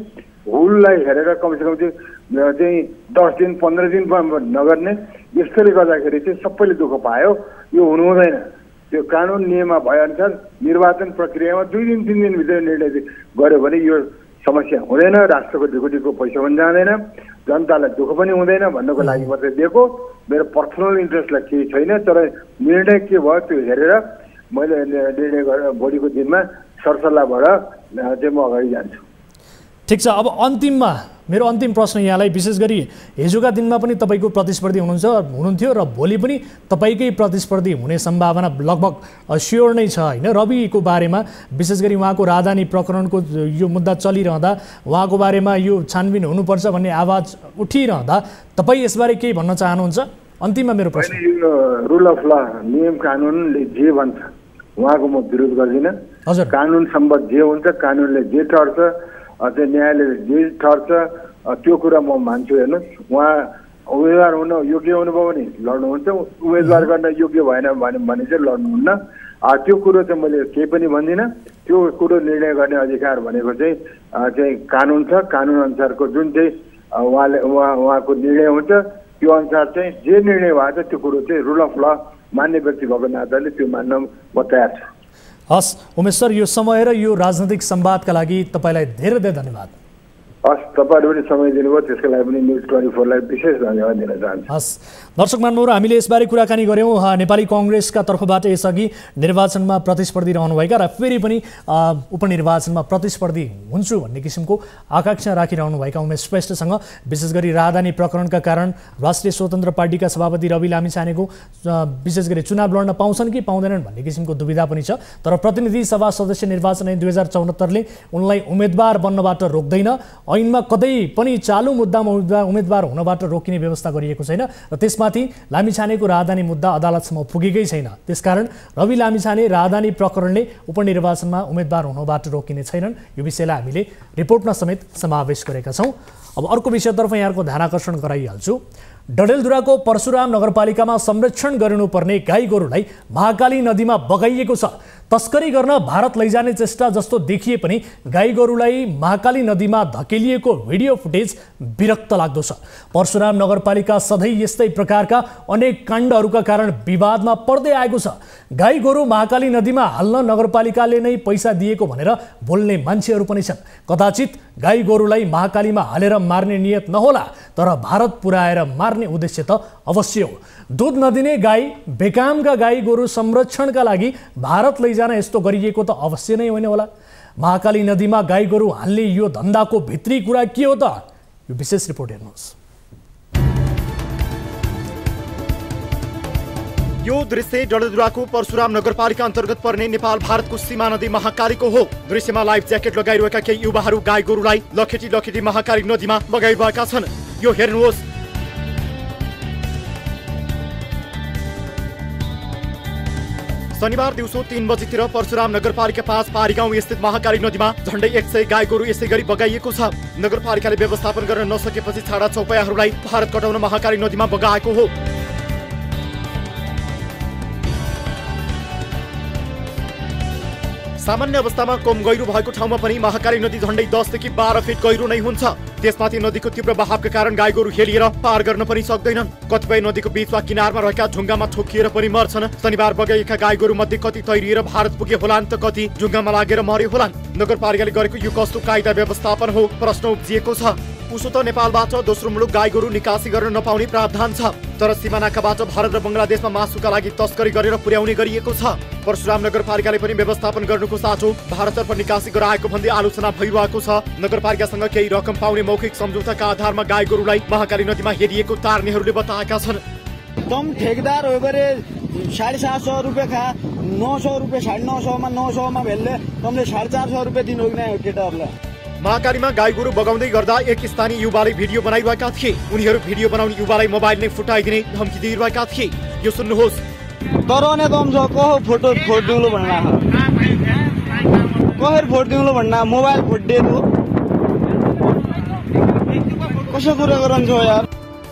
हुललाई हेरेर कमसेकम चाहिँ 10 दिन 15 दिन नगर्ने। यस्तोले गर्दाखेरि चाहिँ सबैले दुःख पायो। यो हुनु हुँदैन। त्यो कानुन नियममा भएअनुसार निर्वाचन प्रक्रियामा 2 दिन 3 दिनभित्र निर्णय गर्यो भने यो समस्या हुँदैन, राष्ट्रको ढुकुटीको पैसा पनि जाँदैन, जनतालाई दुःख पनि हुँदैन भन्नको लागि मात्रै दिएको। मेरो पर्सनल इन्ट्रेस्टलाई केही छैन। तर निर्णय के भयो त्यो हेरेर मैले निर्णय गरेर भोलिको दिनमा सरसल्लाहबाट चाहिँ म अगाडि जान्छु। ठिक छ, अब अन्तिममा मेरो अन्तिम प्रश्न यहाँलाई, विशेष गरी हिजोका दिनमा पनि तपाईँको प्रतिस्पर्धी हुनुहुन्थ्यो र भोलि पनि तपाईँकै प्रतिस्पर्धी हुने सम्भावना लगभग स्योर नै छ होइन? रविको बारेमा विशेष गरी उहाँको राजधानी प्रकरणको यो मुद्दा चलिरहँदा उहाँको बारेमा यो छानबिन हुनुपर्छ भन्ने आवाज उठिरहँदा तपाईँ यसबारे केही भन्न चाहनुहुन्छ? अन्तिममा मेरो प्रश्न, यो रुल अफ ल नियम कानुनले जे भन्छ उहाँको म विरोध गर्दिनँ। हजुर, कानुन सम्बद्ध जे हुन्छ, कानुनले जे ठर्छ, त्यो न्यायालयले जे ठर्छ त्यो कुरा म मान्छु। हेर्नुहोस्, उहाँ उम्मेदवार हुन योग्य हुनुभयो भने लड्नुहुन्छ, उम्मेदवार गर्न योग्य भएन भने चाहिँ लड्नुहुन्न। त्यो कुरो चाहिँ मैले केही पनि भन्दिनँ। त्यो कुरो निर्णय गर्ने अधिकार भनेको चाहिँ कानुन छ। कानुन अनुसारको जुन चाहिँ उहाँको निर्णय हुन्छ त्यो अनुसार चाहिँ जे निर्णय भएको छ त्यो कुरो चाहिँ रुल अफ ल मान्ने व्यक्ति भएको नाताले त्यो मान्न म तयार छु। हस् उमेश सर, यो समय र यो राजनैतिक संवादका लागि तपाईँलाई धेरै धेरै धन्यवाद। हस्, तपाईँहरू पनि समय दिनुभयो, त्यसको लागि पनि न्युज 24 लाई विशेष धन्यवाद दिन चाहन्छु। हस् दर्शक महानुभावहरू, हामीले यसबारे कुराकानी गऱ्यौँ नेपाली कङ्ग्रेसका तर्फबाट यसअघि निर्वाचनमा प्रतिस्पर्धी रहनुभएका र फेरि पनि उपनिर्वाचनमा प्रतिस्पर्धी हुन्छु भन्ने किसिमको आकांक्षा राखिरहनुभएका उमेश श्रेष्ठसँग विशेष गरी राजधानी प्रकरणका कारण राष्ट्रिय स्वतन्त्र पार्टीका सभापति रवि लामिछानेको विशेष गरी चुनाव लड्न पाउँछन् कि पाउँदैनन् भन्ने किसिमको दुविधा पनि छ। तर प्रतिनिधि सभा सदस्य निर्वाचन ऐन 2074ले उनलाई उम्मेदवार बन्नबाट रोक्दैन। ऐनमा कतै पनि चालु मुद्दामा उम्मेदवार हुनबाट रोकिने व्यवस्था गरिएको छैन र त्यसमाथि लामिछानेको राजधानी मुद्दा अदालतसम्म पुगेकै छैन। त्यसकारण रवि लामिछाने राजधानी प्रकरणले उपनिर्वाचनमा उम्मेदवार हुनबाट रोकिने छैनन्। यो विषयलाई हामीले रिपोर्टमा समेत समावेश गरेका छौँ। अब अर्को विषयतर्फ यहाँको ध्यान आकर्षण गराइहाल्छु। डडेलधुराको परशुराम नगरपालिकामा संरक्षण गरिनुपर्ने गाई गोरुलाई महाकाली नदीमा बगाइएको छ। तस्करी गर्न भारत लैजाने चेष्टा जस्तो देखिए पनि गाई गोरुलाई महाकाली नदीमा धकेलिएको भिडियो फुटेज विरक्त लाग्दो छ। परशुराम नगरपालिका सधैँ यस्तै प्रकारका अनेक काण्डहरूका कारण विवादमा पर्दै आएको छ। गाई गोरु महाकाली नदीमा हाल्न नगरपालिकाले नै पैसा दिएको भनेर बोल्ने मान्छेहरू पनि छन्। कदाचित गाई गोरुलाई महाकालीमा हालेर मार्ने नियत नहोला, तर भारत पुर्याएर मार्ने उद्देश्य त अवश्य हो। दुध नदिने गाई, बेकामका गाई गोरु संरक्षणका लागि भारत लैजान यस्तो गरिएको त अवश्य नै होइन होला। महाकाली नदीमा गाई गोरु हाल्ने यो धन्दाको भित्री कुरा के हो त? यो विशेष रिपोर्ट हेर्नुहोस्। यो दृश्य डडेलधुराको परशुराम नगरपालिका अन्तर्गत पर्ने नेपाल भारतको सीमा नदी महाकालीको हो। दृश्यमा लाइफ ज्याकेट लगाइरहेका केही युवाहरू गाई गोरुलाई लखेटी लखेटी महाकाली नदीमा बगाइरहेका छन्। यो हेर्नुहोस्। शनिबार दिउँसो 3 बजेतिर परशुराम नगरपालिका 5 पारी गाउँ स्थित महाकाली नदीमा झण्डै 100 गाई गोरु यसै गरी बगाइएको छ। नगरपालिकाले व्यवस्थापन गर्न नसकेपछि छाडा चौपायाहरूलाई भारत कटाउन महाकाली नदीमा बगाएको हो। सामान्य अवस्थामा कम गहिरो भएको ठाउँमा पनि महाकाली नदी झण्डै 10 देखि 12 फिट गहिरो नै हुन्छ। त्यसमाथि नदीको तीव्र बहावका कारण गाई गोरु हेलिएर पार गर्न पनि सक्दैनन्। कतिपय नदीको बीच वा किनारमा रहेका ढुङ्गामा ठोकिएर पनि मर्छन्। शनिबार बगाइएका गाई गोरु मध्ये कति तैरिएर भारत पुगे होलान् त कति ढुङ्गामा लागेर मरे होलान्। नगरपालिकाले गरेको यो कस्तो कायदा व्यवस्थापन हो प्रश्न उब्जिएको छ। उसो त नेपालबाट दोस्रो मुलुक गाई गोरु निकासी गर्न नपाउने प्रावधान छ, तर सीमानाकाबाट भारत र बङ्गलादेशमा मासुका लागि तस्करी गरेर पुर्याउने गरिएको छ। परशुराम नगरपालिकाले पनि व्यवस्थापन गर्नुको साटो भारततर्फ निकासी गराएको भन्दै आलोचना भइरहेको छ। नगरपालिकासँग केही रकम पाउने मौखिक सम्झौताका आधारमा गाई गोरुलाई महाकाली नदीमा हेरिएको तार्नेहरूले बताएका छन्। तुम ठेकेदार हो गरे 750 रुपियाँ खा 900 रुपियाँ 950 मा 900 मा भेल्ले तुमले 450 रुपियाँ दिनु कि नै केटाहरुलाई। महाकालीमा गाई गोरु बगाउँदै गर्दा एक स्थानीय युवाले भिडियो बनाइरहेका थिए। उनीहरू भिडियो बनाउने युवालाई मोबाइल नै फुटाइदिने धम्की दिइरहेका थिए। यो सुन्नुहोस्। तरने तुम जो को फोटो फोट दिउलो भन्ना कोहर फोट दिउलो भन्ना मोबाइल फोट दिनु कसो कुरा गरन्छ यार।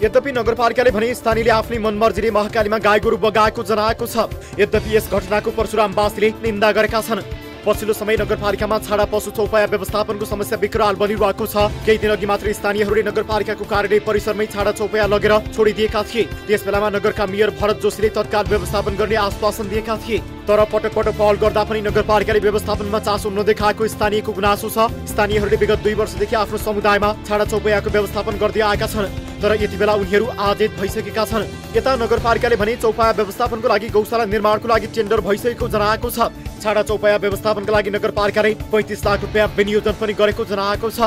यद्यपि नगरपालिकाले भने स्थानीयले आफ्नै मनमर्जीले महाकालीमा गाई गोरु बगाएको जनाएको छ। यद्यपि यस घटनाको परशुरामवासीले निन्दा गरेका छन्। पछिल्लो समय नगरपालिकामा छाडा पशु चौपाया व्यवस्थापनको समस्या विकराल बनिरहेको छ। केही दिन अघि मात्र स्थानीयहरूले नगरपालिकाको कार्यालय परिसरमै छाडा चौपाया लगेर छोडिदिएका थिए। त्यस बेलामा नगरका मेयर भरत जोशीले तत्काल व्यवस्थापन गर्ने आश्वासन दिएका थिए, तर पटक पटक पहल गर्दा पनि नगरपालिकाले व्यवस्थापनमा चासो नदेखाएको स्थानीयको गुनासो छ। स्थानीयहरूले विगत 2 वर्षदेखि आफ्नो समुदायमा छाडा चौपायाको व्यवस्थापन गर्दै आएका छन्, तर यति बेला उनीहरू आदेत भइसकेका छन्। यता नगरपालिकाले भने चौपाया व्यवस्थापनको लागि गौशाला निर्माणको लागि टेन्डर भइसकेको जनाएको छ। छाडा चौपाया व्यवस्थापनका लागि नगरपालिकाले 35 लाख रुपियाँ विनियोजन पनि गरेको जनाएको छ।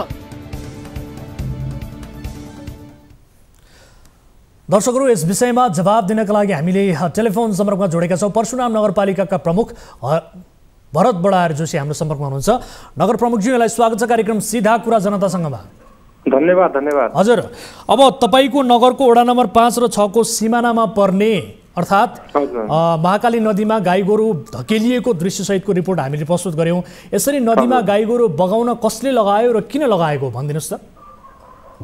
दर्शकहरू, यस विषयमा जवाब दिनका लागि हामीले टेलिफोन सम्पर्कमा जोडेका छौँ। परशुराम नगरपालिकाका प्रमुख भरत बडायर जोशी हाम्रो सम्पर्कमा हुनुहुन्छ। नगर प्रमुखजी, यहाँलाई स्वागत छ कार्यक्रम सीधा कुरा जनतासँगमा। धन्यवाद। हजुर, अब तपाईको नगरको वडा नम्बर 5 र 6 को सिमानामा पर्ने अर्थात् महाकाली नदीमा गाई गोरु धकेलिएको दृश्यसहितको रिपोर्ट हामीले प्रस्तुत गर्यौं। यसरी नदीमा गाई गोरु बगाउन कसले लगायो र किन लगाएको भनिदिनुस् त।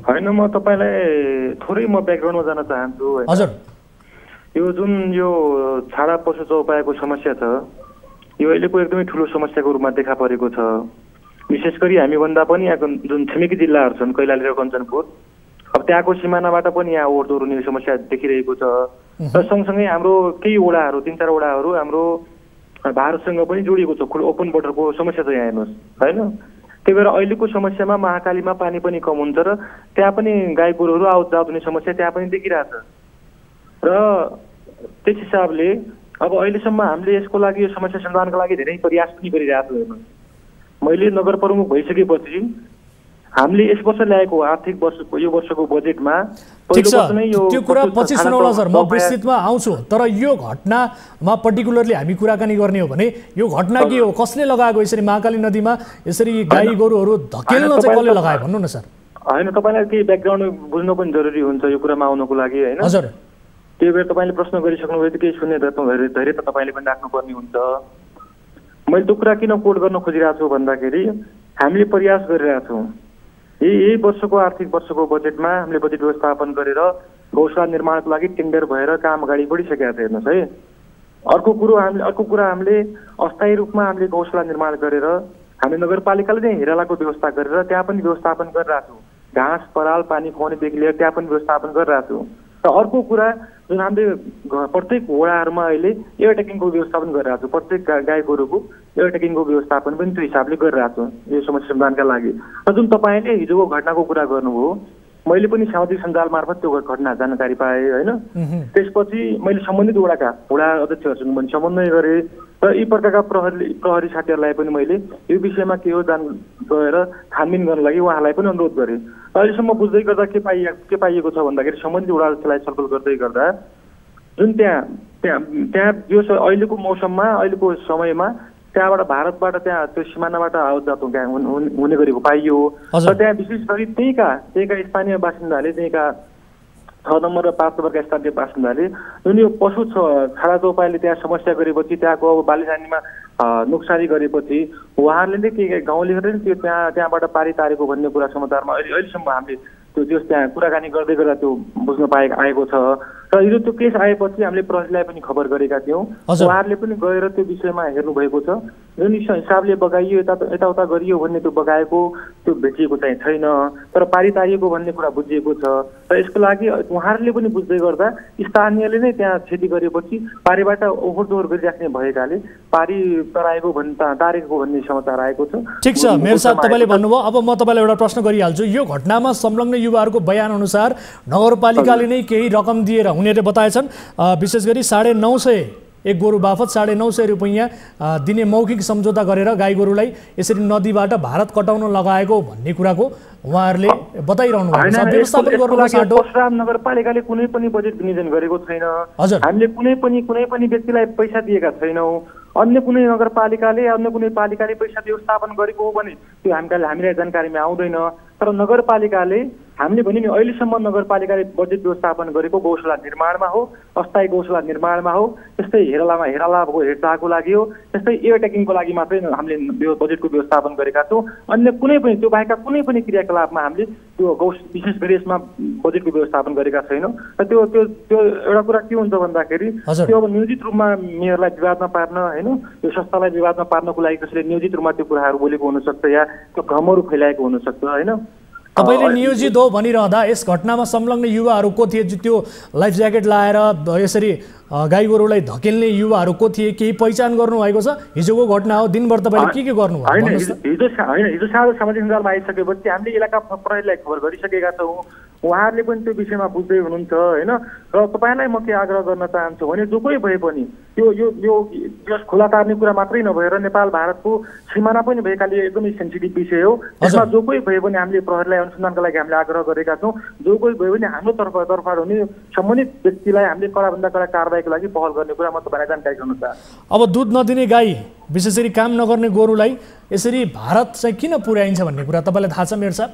हैन, म तपाईलाई थोरै ब्याकग्राउन्डमा जान चाहन्छु। हजुर, यो जुन यो छाडा पशु चौपायाको समस्या छ, यो अहिलेको एकदमै ठुलो समस्याको रूपमा देखा परेको छ। विशेष गरी हामीभन्दा पनि यहाँको जुन छिमेकी जिल्लाहरू छन् कैलाली र कञ्चनपुर, अब त्यहाँको सिमानाबाट पनि यहाँ ओहोरदोहोर हुने समस्या देखिरहेको छ। र सँगसँगै हाम्रो केही वडाहरू 3-4 वडाहरू हाम्रो भारतसँग पनि जोडिएको छ। ओपन बोर्डरको समस्या छ यहाँ हेर्नुहोस्, होइन। त्यही भएर अहिलेको समस्यामा महाकालीमा पानी पनि कम हुन्छ र त्यहाँ पनि गाई गोरुहरू आवत जावत हुने समस्या त्यहाँ पनि देखिरहेछ र त्यस हिसाबले अब अहिलेसम्म हामीले यसको लागि यो समस्या समाधानका लागि धेरै प्रयास पनि गरिरहेको हेर्नु मैले नगर प्रमुख भइसकेपछि हामीले यस वर्ष ल्याएको आर्थिक वर्षको यो वर्षको बजेटमा त्यो कुरा पछि सुनाउला सर, म विस्तृतमा आउँछु। तर यो घटनामा पर्टिकुलरली हामी कुराकानी गर्ने हो भने यो घटना के हो, कसले लगाएको यसरी महाकाली नदीमा यसरी गाई गोरुहरू धकेल्न चाहिँ कसले लगायो भन्नु न सर। होइन, तपाईँलाई केही ब्याकग्राउन्ड बुझ्नु पनि जरुरी हुन्छ यो कुरामा आउनको लागि होइन। हजुर, त्यही भएर तपाईँले प्रश्न गरिसक्नुभयो त केही सुन्ने धेरै त तपाईँले पनि राख्नुपर्ने हुन्छ। मैले त्यो कुरा किन कोट गर्न खोजिरहेको छु भन्दाखेरि हामीले प्रयास गरिरहेछौँ यही वर्षको आर्थिक वर्षको बजेटमा हामीले बजेट व्यवस्थापन गरेर गौशाला निर्माणको लागि टेन्डर भएर काम अगाडि बढिसकेका छ हेर्नुहोस् है। अर्को कुरा हामीले अस्थायी रूपमा हामीले गौशाला निर्माण गरेर हामीले नगरपालिकाले नै हेरालाको व्यवस्था गरेर त्यहाँ पनि व्यवस्थापन गरिरहेछौँ। घाँस पराल पानी खुवाउनेदेखि लिएर त्यहाँ पनि व्यवस्थापन गरिरहेछौँ। र अर्को कुरा जुन हामीले प्रत्येक वडाहरूमा अहिले एयर ट्याकिङको व्यवस्थापन गरिरहेको छौँ, प्रत्येक गाई गोरुको एयर ट्याकिङको व्यवस्थापन पनि त्यो हिसाबले गरिरहेको छौँ यो समस्या समाधानका लागि। र जुन तपाईँले हिजोको घटनाको कुरा गर्नुभयो मैले पनि सामाजिक सञ्जाल मार्फत त्यो घटना जानकारी पाएँ होइन। त्यसपछि मैले सम्बन्धित वडा अध्यक्षहरूसँग पनि समन्वय गरेँ र यी प्रकारका प्रहरी साथीहरूलाई पनि मैले यो विषयमा के हो गएर छानबिन गर्नको लागि उहाँलाई पनि अनुरोध गरेँ। अहिलेसम्म बुझ्दै गर्दा के पाइएको छ भन्दाखेरि सम्बन्धित वडा अध्यक्षलाई छलफल गर्दै गर्दा जुन त्यहाँ यो अहिलेको मौसममा अहिलेको समयमा त्यहाँबाट भारतबाट त्यहाँ त्यो सिमानाबाट आवत जात हुने गरेको पाइयो र त्यहाँ विशेष गरी त्यहीँका स्थानीय बासिन्दाले त्यहीँका 6 नम्बर र 5 नम्बरका स्थानीय बासिन्दाले जुन यो पशु छाडा चौपाईले त्यहाँ समस्या गरेपछि त्यहाँको अब बालीजानीमा नोक्सानी गरेपछि उहाँहरूले नै के गाउँलेहरूले नै त्यो त्यहाँबाट पारी तारेको भन्ने कुरा समाचारमा अहिलेसम्म हामीले त्यो त्यहाँ कुराकानी गर्दै गर्दा त्यो बुझ्न आएको छ। र हिजो त्यो केस आएपछि हामीले प्रहरीलाई पनि खबर गरेका थियौँ, उहाँहरूले पनि गएर त्यो विषयमा हेर्नु भएको छ। जुन हिसाबले बगाइयो यताउता गरियो भन्ने त्यो बगाएको त्यो भेटिएको चाहिँ छैन, तर पारी तारिएको भन्ने कुरा बुझिएको छ। र यसको लागि उहाँहरूले पनि बुझ्दै गर्दा स्थानीयले नै त्यहाँ क्षति गरेपछि पारीबाट ओहोर दोहोर गरिराख्ने भएकाले पारी तारेको भन्ने समाचार आएको छ। ठिक छ मेयर साहब, तपाईँले भन्नुभयो। अब म तपाईँलाई एउटा प्रश्न गरिहाल्छु। यो घटनामा संलग्न युवाहरूको बयान अनुसार नगरपालिकाले नै केही रकम दिएर उनीहरूले बताएछन् विशेष गरी 950 एक गोरु बापत 950 रुपैयाँ दिने मौखिक सम्झौता गरेर गाई गोरुलाई यसरी नदीबाट भारत कटाउन लगाएको भन्ने कुराको उहाँहरूले बताइरहनु भएको छ। व्यवस्थापन गर्नुको साटो परशुराम नगरपालिकाले कुनै पनि बजेट विनियोजन गरेको छैन। हामीले कुनै पनि व्यक्तिलाई पैसा दिएका छैनौँ। अन्य कुनै नगरपालिकाले अन्य कुनै पालिकाले पैसा व्यवस्थापन गरेको हो भने त्यो हामीलाई जानकारीमा आउँदैन। तर नगरपालिकाले हामीले भन्यो नि अहिलेसम्म नगरपालिकाले बजेट व्यवस्थापन गरेको गौशाला निर्माणमा हो, अस्थायी गौशाला निर्माणमा हो, त्यस्तै हेरालाको हेरचाहको लागि हो, त्यस्तै एयर ट्याकिङको लागि मात्रै हामीले यो बजेटको व्यवस्थापन गरेका छौँ। अन्य कुनै पनि त्यो बाहेकका कुनै पनि क्रियाकलापमा हामीले त्यो विशेष गरी यसमा बजेटको व्यवस्थापन गरेका छैनौँ। र त्यो एउटा कुरा के हुन्छ भन्दाखेरि त्यो अब नियोजित रूपमा मेयरलाई विवादमा पार्न होइन, यो संस्थालाई विवादमा पार्नको लागि कसैले नियोजित रूपमा त्यो कुराहरू बोलेको हुनसक्छ या त्यो भ्रमहरू फैलाएको हुनसक्छ होइन। तपाईँले नियोजित हो भनिरहँदा यस घटनामा संलग्न युवाहरू को थिए? त्यो लाइफ ज्याकेट लाएर यसरी गाई गोरुलाई धकेल्ने युवाहरू को थिए? केही पहिचान गर्नुभएको छ? हिजोको घटना हो, दिनभर तपाईँले के गर्नुभयो? हिजो साँझ सामाजिक सञ्जालमा आइसकेपछि हामीले इलाका प्रहरीलाई खबर गरिसकेका छौँ। उहाँहरूले पनि त्यो विषयमा बुझ्दै हुनुहुन्छ होइन। र तपाईँलाई म के आग्रह गर्न चाहन्छु भने जो कोही भए पनि यो खुला तार्ने कुरा मात्रै नभएर नेपाल भारतको सिमाना पनि भएकाले एकदमै सेन्सिटिभ विषय हो। त्यसमा जो कोही भए पनि हामीले प्रहरीलाई अनुसन्धानका लागि हामीले आग्रह गरेका छौँ। जो कोही भए पनि हाम्रो तर्फबाट हुने सम्बन्धित व्यक्तिलाई हामीले कडाभन्दा कडा कारबाहीको लागि पहल गर्ने कुरा म तपाईँलाई जानकारी गराउन चाहन्छु। अब दुध नदिने गाई विशेष गरी काम नगर्ने गोरुलाई यसरी भारत चाहिँ किन पुर्याइन्छ भन्ने कुरा तपाईँलाई थाहा छ मेयर साहब?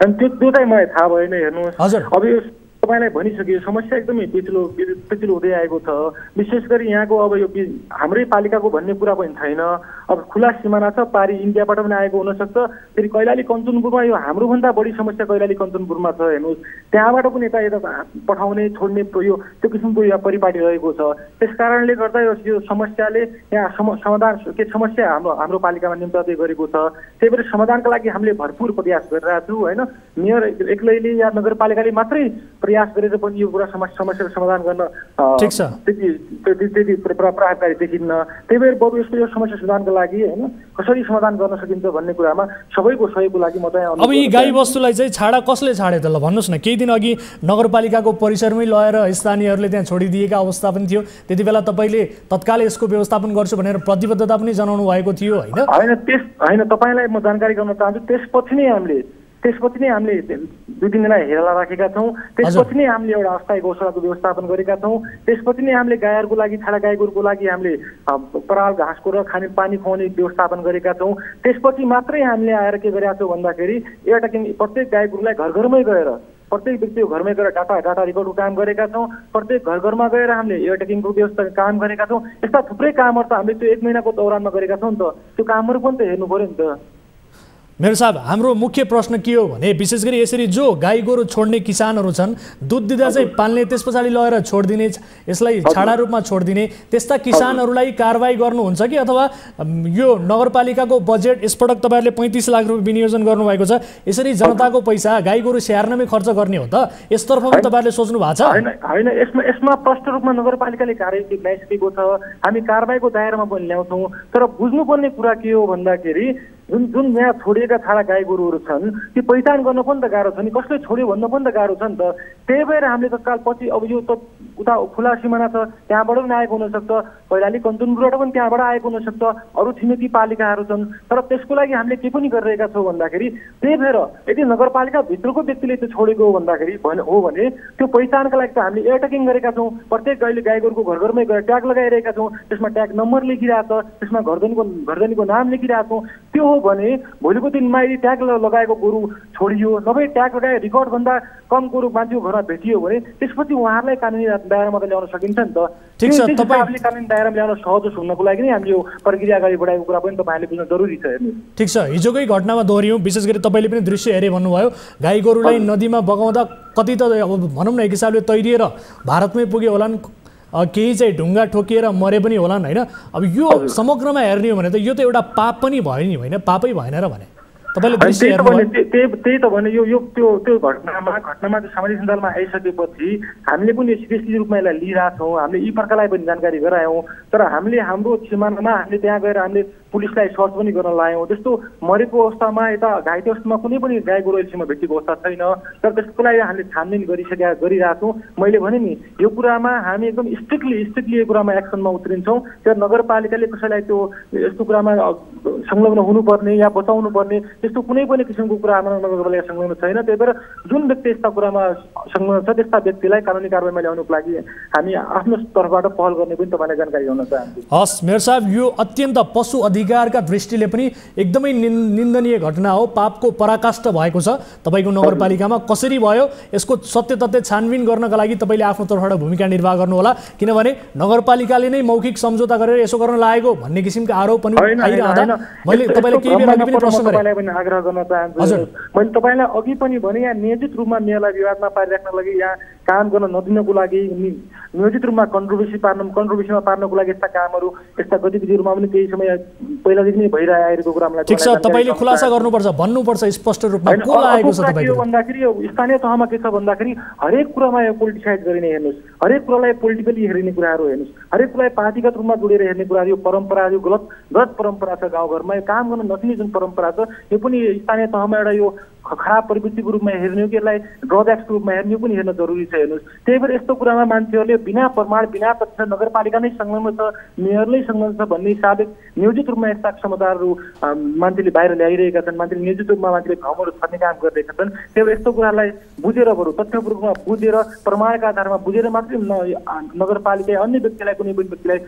अनि त्यो चाहिँ मलाई थाहा भएन हेर्नुहोस्। हजुर, अब यो तपाईँलाई भनिसक्यो समस्या एकदमै पेचिलो हुँदै आएको छ। विशेष गरी यहाँको अब यो हाम्रै पालिकाको भन्ने कुरा पनि छैन। अब खुला सिमाना छ, पारी इन्डियाबाट पनि आएको हुनसक्छ। फेरि कैलाली कञ्चनपुरमा यो हाम्रोभन्दा बढी समस्या कैलाली कञ्चनपुरमा छ हेर्नुहोस्। त्यहाँबाट पनि यता पठाउने छोड्ने त्यो किसिमको यहाँ परिपाटी रहेको छ। त्यस कारणले गर्दा यो समस्याले यहाँ समस्या हाम्रो पालिकामा निम्ताउँदै गरेको छ। त्यही भएर समाधानका लागि हामीले भरपुर प्रयास गरिरहेको छौँ होइन। मेयर एक्लैले या नगरपालिकाले मात्रै प्रयास प्रयास गरेर पनि यो कुरा समस्याको समाधान गर्न ठिक छ त्यति प्रभावकारी देखिन्न। त्यही भएर बरु यो समस्या समाधानको लागि होइन कसरी समाधान गर्न सकिन्छ भन्ने कुरामा सबैको सहयोगको लागि म चाहिँ अब यी गाईबस्तुलाई चाहिँ छाडा कसले छाडे त ल भन्नुहोस् न। केही दिन अघि नगरपालिकाको परिसरमै लगेर स्थानीयहरूले त्यहाँ छोडिदिएका अवस्था पनि थियो। त्यति बेला तपाईँले तत्काल यसको व्यवस्थापन गर्छु भनेर प्रतिबद्धता पनि जनाउनु भएको थियो होइन तपाईँलाई म जानकारी गर्न चाहन्छु। त्यसपछि नै हामीले 2-3 दिनलाई हेरेर राखेका छौँ। त्यसपछि नै हामीले एउटा अस्थायी गौशालाको व्यवस्थापन गरेका छौँ। त्यसपछि नै हामीले गाईहरूको लागि छाडा गाईगोरुको लागि हामीले पराल घाँसको र खाने पानी खुवाउने व्यवस्थापन गरेका छौँ। त्यसपछि मात्रै हामीले आएर के गरेका छौँ भन्दाखेरि एउटा प्रत्येक गाईगोरुलाई घर घरमै गएर प्रत्येक व्यक्तिको घरमै गएर डाटा रिकर्डको काम गरेका छौँ। प्रत्येक घर घरमा गएर हामीले एयर टेकिङको व्यवस्था काम गरेका छौँ। यस्ता थुप्रै कामहरू त हामीले त्यो 1 महिनाको दौरानमा गरेका छौँ नि त। त्यो कामहरू पनि त हेर्नु पऱ्यो नि त। मेरो साहब हाम्रो मुख्य प्रश्न के हो भने विशेष गरी यसरी जो गाई गोरु छोड्ने किसानहरू छन् दुध दिँदा चाहिँ पाल्ने त्यस पछाडि लगेर छोडिदिने यसलाई छाडा रूपमा छोडिदिने त्यस्ता किसानहरूलाई कारबाही गर्नुहुन्छ कि अथवा यो नगरपालिकाको बजेट यसपटक तपाईँहरूले 35 लाख रुपियाँ विनियोजन गर्नुभएको छ यसरी जनताको पैसा गाई गोरु स्याहार्नमै खर्च गर्ने हो त यसतर्फ पनि तपाईँहरूले सोच्नु भएको छ? होइन यसमा प्रष्ट रूपमा नगरपालिकाले कारबाही ल्याइसकेको छ। हामी कारबाहीको दायरामा पनि ल्याउँछौँ। तर बुझ्नुपर्ने कुरा के हो भन्दाखेरि जुन यहाँ छोडिएका छाडा गाई गोरुहरू छन् त्यो पहिचान गर्न पनि त गाह्रो छ नि। कसले छोड्यो भन्न पनि त गाह्रो छ नि त। त्यही भएर हामीले तत्काल पछि अब यो त उता खुला सिमाना छ त्यहाँबाट पनि आएको हुनसक्छ। कैलाली कञ्चनपुरबाट पनि त्यहाँबाट आएको हुनसक्छ। अरू छिमेकी पालिकाहरू छन्। तर त्यसको लागि हामीले के पनि गरिरहेका छौँ भन्दाखेरि त्यही भएर यदि नगरपालिकाभित्रको व्यक्तिले त्यो छोडेको हो भन्दाखेरि हो भने त्यो पहिचानका लागि त हामीले एयर ट्यागिङ गरेका छौँ। प्रत्येक गाई गोरुको घर घरमै गएर ट्याग लगाइरहेका छौँ। त्यसमा ट्याग नम्बर लेखिरहेको छ। त्यसमा घरधनीको नाम लेखिरहेको छौँ। त्यो हो भने भोलिको दिनमा यदि ट्याग लगाएको गोरु छोडियो नभए ट्याग लगाए रिकर्डभन्दा कम गोरु मान्छेको घरमा भेटियो भने त्यसपछि उहाँहरूलाई कानुनी दायरामा त ल्याउन सकिन्छ नि त। हामीले कानुनी दायरामा ल्याउन सहज हुनको लागि नै हामीले यो प्रक्रिया अगाडि बढाएको कुरा पनि तपाईँले बुझ्न जरुरी छ। हेर्नु ठिक छ हिजोकै घटनामा दोहोऱ्यौँ विशेष गरी तपाईँले पनि दृश्य हेरे भन्नुभयो गाई गोरुलाई नदीमा बगाउँदा कति त अब भनौँ न एक हिसाबले तैरिएर भारतमै पुगे होलान् केही चाहिँ ढुङ्गा ठोकिएर मरे पनि होलान् होइन। अब यो समग्रमा हेर्ने हो भने त यो त एउटा पाप पनि भयो नि होइन पापै भएन र भने तपाईँले दृश्य त्यही त भने यो त्यो घटनामा त्यो सामाजिक सञ्जालमा आइसकेपछि हामीले पनि सिरियसली रूपमा यसलाई लिइरहेछौँ। हामीले यी प्रकारलाई पनि जानकारी गरायौँ। तर हामीले हाम्रो सिमानामा हामीले त्यहाँ गएर हामीले पुलिसलाई सर्च पनि गर्न लायौँ। त्यस्तो मरेको अवस्थामा यता घाइते अवस्थामा कुनै पनि गाई गोरु अहिलेसम्म भेटेको अवस्था छैन। तर त्यसको लागि हामीले छानबिन गरिरहेछौँ। मैले भने नि यो कुरामा हामी एकदम स्ट्रिक्टली यो कुरामा एक्सनमा उत्रिन्छौँ। त्यो नगरपालिकाले कसैलाई त्यो यस्तो कुरामा संलग्न हुनुपर्ने या बचाउनु पर्ने त्यस्तो कुनै पनि किसिमको कुरामा नगरपालिका संलग्न छैन। त्यही भएर जुन व्यक्ति यस्ता कुरामा संलग्न छ त्यस्ता व्यक्तिलाई कानुनी कारबाहीमा ल्याउनुको लागि हामी आफ्नो तर्फबाट पहल गर्ने पनि तपाईँलाई जानकारी गराउन चाहन्छु। हस् मेयर साहब यो अत्यन्त पशु अधिकारका दृष्टिले पनि एकदमै निन्दनीय घटना हो। पापको पराकाष्ठ भएको छ तपाईँको नगरपालिकामा। कसरी भयो यसको सत्य तथ्य छानबिन गर्नका लागि तपाईँले आफ्नो तर्फबाट भूमिका निर्वाह गर्नुहोला। किनभने नगरपालिकाले नै मौखिक सम्झौता गरेर यसो गर्न लागेको भन्ने किसिमको आरोप पनि आइरहँदा मैले तपाईँलाई केही बेर अघि पनि प्रश्न गरेँ आग्रह गर्न चाहन्छु। मैले तपाईँलाई अघि पनि भने यहाँ नियोजित रूपमा मेयरलाई विवादमा पारिराख्नको लागि यहाँ काम गर्न नदिनको लागि नियोजित रूपमा कन्ट्रोभर्सीमा पार्नको लागि यस्ता कामहरू यस्ता गतिविधिहरूमा पनि केही समय पहिलादेखि नै भइरहेको कुरालाई ठिक छ तपाईँले खुलासा गर्नुपर्छ भन्नुपर्छ स्पष्ट रूपमा को लागेको छ तपाईँको भन्दाखेरि यो स्थानीय तहमा के छ भन्दाखेरि हरेक कुरामा यो पोलिटिसाइज गरिने हेर्नुहोस्। हरेक कुरालाई पोलिटिकली हेरिने कुराहरू हेर्नुहोस्। हरेक कुरालाई पार्टीगत रूपमा जोडेर हेर्ने कुराहरू यो परम्परा यो गलत परम्परा छ। गाउँघरमा यो काम गर्न नदिने जुन परम्परा छ यो पनि स्थानीय तहमा एउटा यो खराब प्रवृत्तिको रूपमा हेर्ने हो कि यसलाई ड्रब्याक्सको रूपमा हेर्ने पनि हेर्न जरुरी छ। हेर्नुहोस् त्यही भएर यस्तो कुरामा मान्छेहरूले बिना प्रमाण बिना तथ्य नगरपालिका नै संलग्न छ मेयरले संलग्न छ भन्ने हिसाबले नियोजित रूपमा यस्ता समाचारहरू मान्छेले बाहिर ल्याइरहेका छन्। मान्छेले नियोजित रूपमा मान्छेले भ्रमहरू छर्ने काम गरिरहेका छन्। त्यही भएर यस्तो कुरालाई बुझेर बरु तथ्यपूर्ण रूपमा बुझेर प्रमाणका आधारमा बुझेर मात्रै नगरपालिका अन्य व्यक्तिलाई कुनै पनि व्यक्तिलाई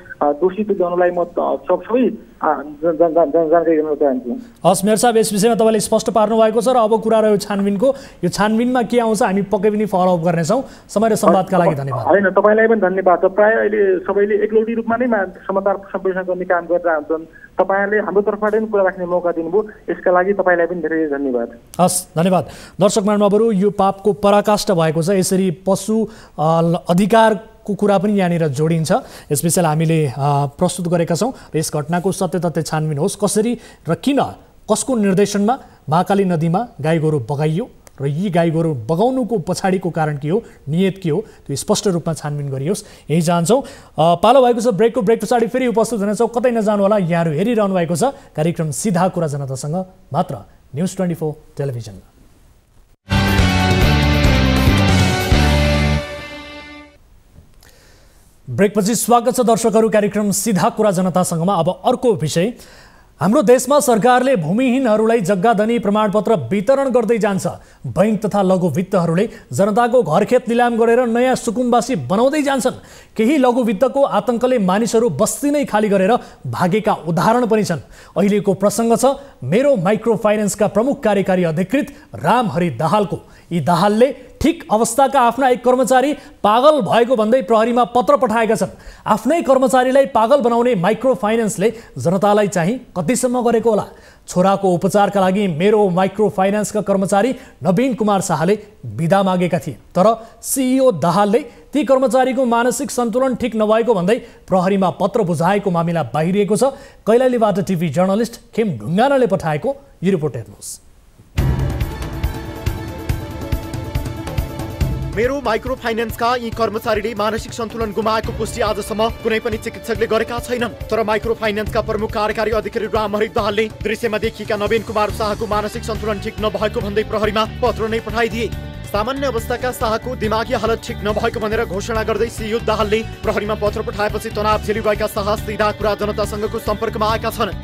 दोषी तुल्याउनलाई म सबै जानकारी गर्न चाहन्छु। हस् मेयर साहब यस विषयमा तपाईँले स्पष्ट पार्नु भएको छ र अब कुरा रह्यो छानबिनको। यो छानबिनमा के आउँछ हामी पक्कै पनि फलोअप गर्नेछौँ। समय र संवादका लागि धन्यवाद। होइन तपाईँलाई पनि धन्यवाद छ। प्रायः अहिले सबैले एकलौटी रूपमा नै समाचार सम्प्रेषण गर्ने काम गरेर हुन्छन्। तपाईँहरूले हाम्रो तर्फबाट पनि कुरा राख्ने मौका दिनुभयो यसका लागि तपाईँलाई पनि धेरै धन्यवाद। हस् धन्यवाद। दर्शक महानुभावहरू यो पापको पराकाष्ठ भएको छ। यसरी पशु अधिकारको कुरा पनि यहाँनिर जोडिन्छ। यस विषयलाई हामीले प्रस्तुत गरेका छौँ र यस घटनाको सत्य तथ्य छानबिन होस् कसरी र किन कसको निर्देशनमा महाकाली नदीमा गाई गोरु बगाइयो र यी गाईगोरु बगाउनुको पछाडिको कारण के हो, नियत के हो, त्यो स्पष्ट रूपमा छानबिन गरियोस् यही चाहन्छौँ। पालो भएको छ ब्रेक पछाडि फेरि उपस्थित हुनेछौँ। कतै नजानु होला, यहाँहरू हेरिरहनु भएको छ कार्यक्रम सीधा कुरा जनतासँग मात्र न्युज 24 टेलिभिजनमा। ब्रेकपछि स्वागत छ दर्शकहरू कार्यक्रम सीधा कुरा जनतासँगमा। अब अर्को विषय, हाम्रो देशमा सरकारले भूमिहीनहरूलाई जग्गाधनी प्रमाणपत्र वितरण गर्दै जान्छ। बैंक तथा लघु वित्तहरूले जनताको घरखेत निलाम गरेर नयाँ सुकुम्बासी बनाउँदै जान्छन्। केही लघु वित्तको आतंकले मानिसहरू बस्ती नै खाली गरेर भागेका उदाहरण पनि छन्। अहिलेको प्रसङ्ग छ मेरो माइक्रो फाइनेन्सका प्रमुख कार्यकारी अधिकृत रामहरि दाहालको। यी दाहालले ठिक अवस्थाका आफ्ना एक कर्मचारी पागल भएको भन्दै प्रहरीमा पत्र पठाएका छन्। आफ्नै कर्मचारीलाई पागल बनाउने माइक्रो फाइनेन्सले जनतालाई चाहिँ कतिसम्म गरेको होला? छोराको उपचारका लागि मेरो माइक्रो फाइनेन्सका कर्मचारी नवीन कुमार शाहले बिदा मागेका थिए, तर सिइओ दाहालले ती कर्मचारीको मानसिक सन्तुलन ठिक नभएको भन्दै प्रहरीमा पत्र बुझाएको मामिला बाहिरिएको छ। कैलालीबाट टिभी जर्नलिस्ट खेम ढुङ्गानाले पठाएको यो रिपोर्ट हेर्नुहोस्। मेरो माइक्रो फाइनेन्सका यी कर्मचारीले मानसिक सन्तुलन गुमाएको पुष्टि आजसम्म कुनै पनि चिकित्सकले गरेका छैनन्। तर माइक्रो फाइनेन्सका प्रमुख कार्यकारी अधिकारी रामहरि दाहालले दृश्यमा देखिएका नवीन कुमार शाहको मानसिक सन्तुलन ठिक नभएको भन्दै प्रहरीमा पत्र नै पठाइदिए। सामान्य अवस्थाका शाहको दिमागी हालत ठिक नभएको भनेर घोषणा गर्दै सिइओ दाहालले प्रहरीमा पत्र पठाएपछि तनाव झेलिरहेका शाह सीधा कुरा जनतासँगको सम्पर्कमा आएका छन्।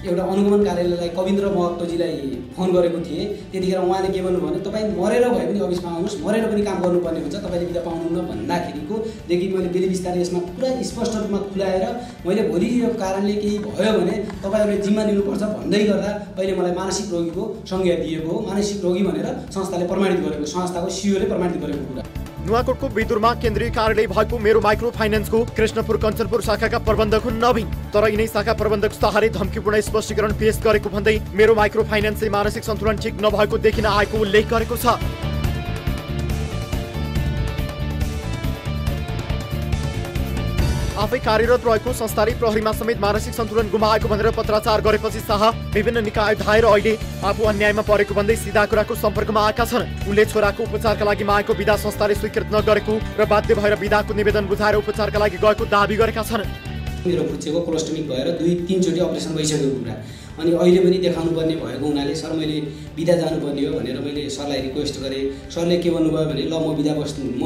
एउटा अनुगमन कार्यालयलाई कविन्द्र महतोजीलाई फोन गरेको थिएँ। त्यतिखेर उहाँले के भन्नुभयो भने तपाईँ मरेर भए पनि अफिसमा आउनुहोस्, मरेर पनि काम गर्नुपर्ने हुन्छ, तपाईँले बिदा पाउनुहुन्न भन्दाखेरिकोदेखि मैले बेली बिस्तारै यसमा पुरा स्पष्ट रूपमा खुलाएर मैले भोलि यो कारणले केही भयो भने तपाईँहरूले जिम्मा लिनुपर्छ भन्दै गर्दा पहिले मलाई मानसिक रोगीको संज्ञा दिएको हो। मानसिक रोगी भनेर संस्थाले प्रमाणित गरेको, संस्थाको सिइओले प्रमाणित गरेको कुरा। नुवाकोटको बिदुरमा केन्द्रीय कार्यालय भएको मेरो माइक्रो फाइनेन्सको कृष्णपुर कञ्चनपुर शाखाका प्रबन्धक हुन् नवीन। तर यिनै शाखा प्रबन्धक शाहले धम्कीपूर्ण स्पष्टीकरण पेश गरेको भन्दै मेरो माइक्रो फाइनेन्सले मानसिक सन्तुलन ठिक नभएको देखिन आएको उल्लेख गरेको छ। आफै कार्यरत रहेको संस्थाले प्रहरीमा समेत मानसिक सन्तुलन गुमाएको भनेर पत्राचार गरेपछि शाह विभिन्न निकाय धाएर अहिले आफू अन्यायमा परेको भन्दै सिधा कुराको सम्पर्कमा आएका छन्। उनले छोराको उपचारका लागि मागेको बिदा संस्थाले स्वीकृत नगरेको र बाध्य भएर बिदाको निवेदन बुझाएर उपचारका लागि गएको दाबी गरेका छन्। मेरो खुच्चेको कोलोस्टोमिक भएर 2-3 चोटि अपरेसन भइसकेको कुरा, अनि अहिले पनि देखाउनु पर्ने भएको हुनाले सर मैले बिदा जानुपर्ने हो भनेर मैले सरलाई रिक्वेस्ट गरेँ। सरले के भन्नुभयो भने ल म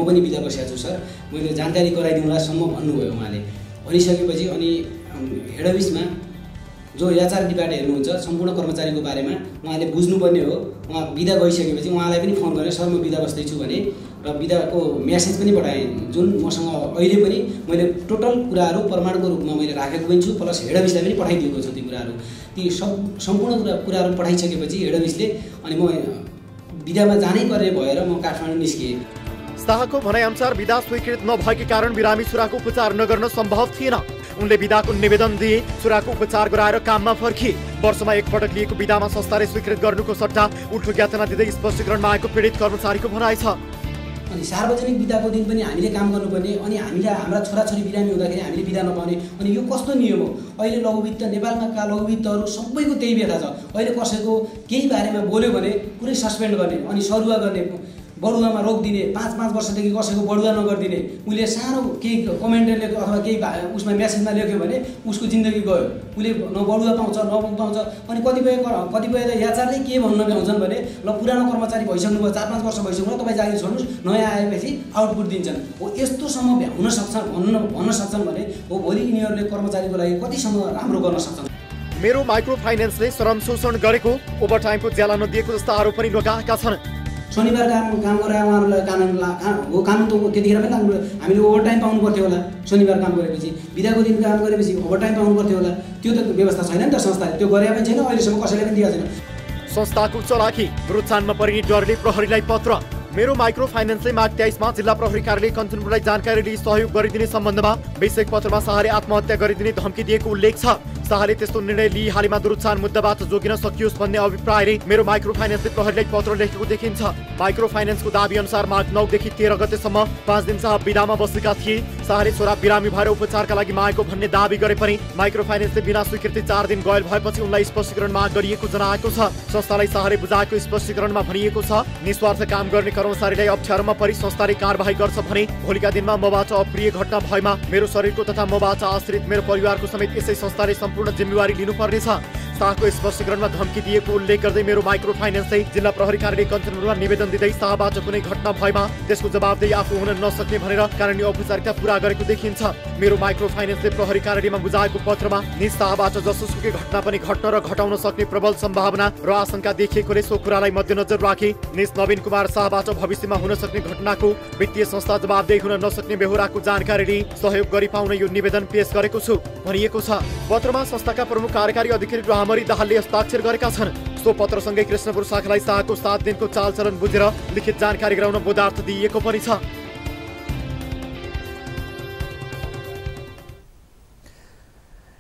पनि बिदा बसेको छु सर, मैले जानकारी गराइदिउँलासम्म भन्नुभयो उहाँले। भनिसकेपछि अनि हेड अफिसमा जो एचआरडीबाट हेर्नुहुन्छ सम्पूर्ण कर्मचारीको बारेमा उहाँले बुझ्नुपर्ने हो। उहाँ बिदा गइसकेपछि उहाँलाई पनि फोन गरेँ, सर म बिदा बस्दैछु भने, र बिदाको मेसेज पनि पठाएँ जुन मसँग अहिले पनि मैले टोटल कुराहरू प्रमाणको रूपमा मैले राखेको पनि छु, प्लस हेड अफिसलाई पनि पठाइदिएको छु। ती कुराहरू ती सम्पूर्ण कुराहरू पठाइसकेपछि हेड अफिसले अनि म बिदामा जानै पर्ने भएर म काठमाडौँ निस्किएँ। शाहको भनाइअनुसार बिदा स्वीकृत नभएकै कारण बिरामी छोराको उपचार नगर्न सम्भव थिएन। उनले बिदाको निवेदन दिए, छोराको उपचार गराएर काममा फर्किए। वर्षमा एकपटक लिएको बिदामा संस्थाले स्वीकृत गर्नुको सट्टा उल्टो ज्ञातना दिँदै स्पष्टीकरण मागेको पीडित कर्मचारीको भनाइ छ। अनि सार्वजनिक बिदाको दिन पनि हामीले काम गर्नुपर्ने, अनि हामीलाई हाम्रा छोराछोरी बिरामी हुँदाखेरि हामीले बिदा नपाउने, अनि यो कस्तो नियम हो? अहिले लघुवित्त नेपालमा लघुवित्तहरू सबैको त्यही व्यथा छ। अहिले कसैको केही बारेमा बोल्यो भने पुरै सस्पेन्ड गर्ने, अनि सरुवा गर्ने, बढुवामा रोक दिने, 5-5 वर्षदेखि कसैको बढुवा नगरिदिने। उसले सानो केही कमेन्टले अथवा केही उसमा मेसेजमा लेख्यो भने उसको जिन्दगी गयो, उसले न बढुवा पाउँछ न बुक पाउँछ। अनि कतिपय त एचआरले के भन्न भ्याउँछन् भने ल पुरानो कर्मचारी भइसक्नु भयो, 4-5 वर्ष भइसक्नु तपाईँ जागिर छोड्नुहोस्, नयाँ आएपछि आउटपुट दिन्छन्। हो यस्तोसम्म हुन सक्छन् भन्न सक्छन् भने हो भोलि यिनीहरूले कर्मचारीको लागि कतिसम्म राम्रो गर्न सक्छन्। मेरो माइक्रो फाइनेन्सले श्रम शोषण गरेको, ओभरटाइमको ज्याला नदिएको जस्ता आरोप पनि लगाएका छन्। शनिबार काम गराए उहाँहरूलाई कानुन त त्यतिखेर पनि हामीले ओभरटाइम पाउनु पर्थ्यो होला। शनिबार काम गरेपछि, बिदाको दिन काम गरेपछि ओभरटाइम पाउनु पर्थ्यो होला। त्यो त व्यवस्था छैन नि त, संस्थाले त्यो गरे पनि छैन, अहिलेसम्म कसैले पनि दिएको छैन। संस्थाको चलाखी, प्रोत्साहनमा परिने डरले प्रहरीलाई पत्र। मेरो माइक्रो फाइनेन्सले माघ 23 मा जिल्ला प्रहरी कार्यालय कञ्चनपुरलाई जानकारी दिई सहयोग गरिदिने सम्बन्धमा वैश्विक पत्रमा शाहले आत्महत्या गरिदिने धम्की दिएको उल्लेख छ। शाहले त्यस्तो निर्णय लिई हालैमा दुरुत्साहन मुद्दाबाट जोगिन सकियोस् भन्ने अभिप्रायले मेरो माइक्रो फाइनेन्सले प्रहरीलाई पत्र लेखेको देखिन्छ। माइक्रो फाइनेन्सको दाबी अनुसार माघ 9 देखि 13 गतेसम्म 5 दिन शाह बिदामा बसेका थिए। शाहले छोरा बिरामी भएर उपचारका लागि मागेको भन्ने दाबी गरे पनि माइक्रो फाइनेन्सले बिना स्वीकृति 4 दिन गैर भएपछि उनलाई स्पष्टीकरण माग गरिएको जनाएको छ। संस्थालाई शाहले बुझाएको स्पष्टीकरणमा भनिएको छ, निस्वार्थ काम गर्ने कर्मचारीलाई अप्ठ्यारोमा परि संस्थाले कारबाही गर्छ भने भोलिका दिनमा मबाट अप्रिय घटना भएमा मेरो शरीरको तथा मबाट आश्रित मेरो परिवारको समेत यसै संस्थाले सम्पूर्ण जिम्मेवारी लिनुपर्नेछ। शाहको स्पष्टीकरणमा धम्की दिएको उल्लेख गर्दै मेरो माइक्रो फाइनेन्सले जिल्ला प्रहरी कार्यालय कञ्चनपुरमा निवेदन दिँदै शाहबाट कुनै घटना भएमा त्यसको जवाबदेही आफू हुन नसक्ने भनेर कानुनी औपचारिकता पूरा गरेको देखिन्छ। मेरो माइक्रो फाइनेन्सले प्रहरी कार्यालयमा बुझाएको पत्रमा निज शाहबाट जसोसुकै घटना पनि घट्न र घटाउन सक्ने प्रबल सम्भावना र आशंका देखिएकोले सो कुरालाई मध्यनजर राखी निज नवीन कुमार शाहबाट भविष्यमा हुन सक्ने घटनाको वित्तीय संस्था जवाबदेही हुन नसक्ने बेहोराको जानकारी लिई सहयोग गरी पाउन यो निवेदन पेश गरेको छु भनिएको छ। पत्रमा संस्थाका प्रमुख कार्यकारी अधिकारी रामहरि दाहालले हस्ताक्षर गरेका छन्। सो पत्रसँगै कृष्णपुर शाखालाई शाहको 7 दिनको चालचलन बुझेर लिखित जानकारी गराउन बोधार्थ दिइएको पनि छ।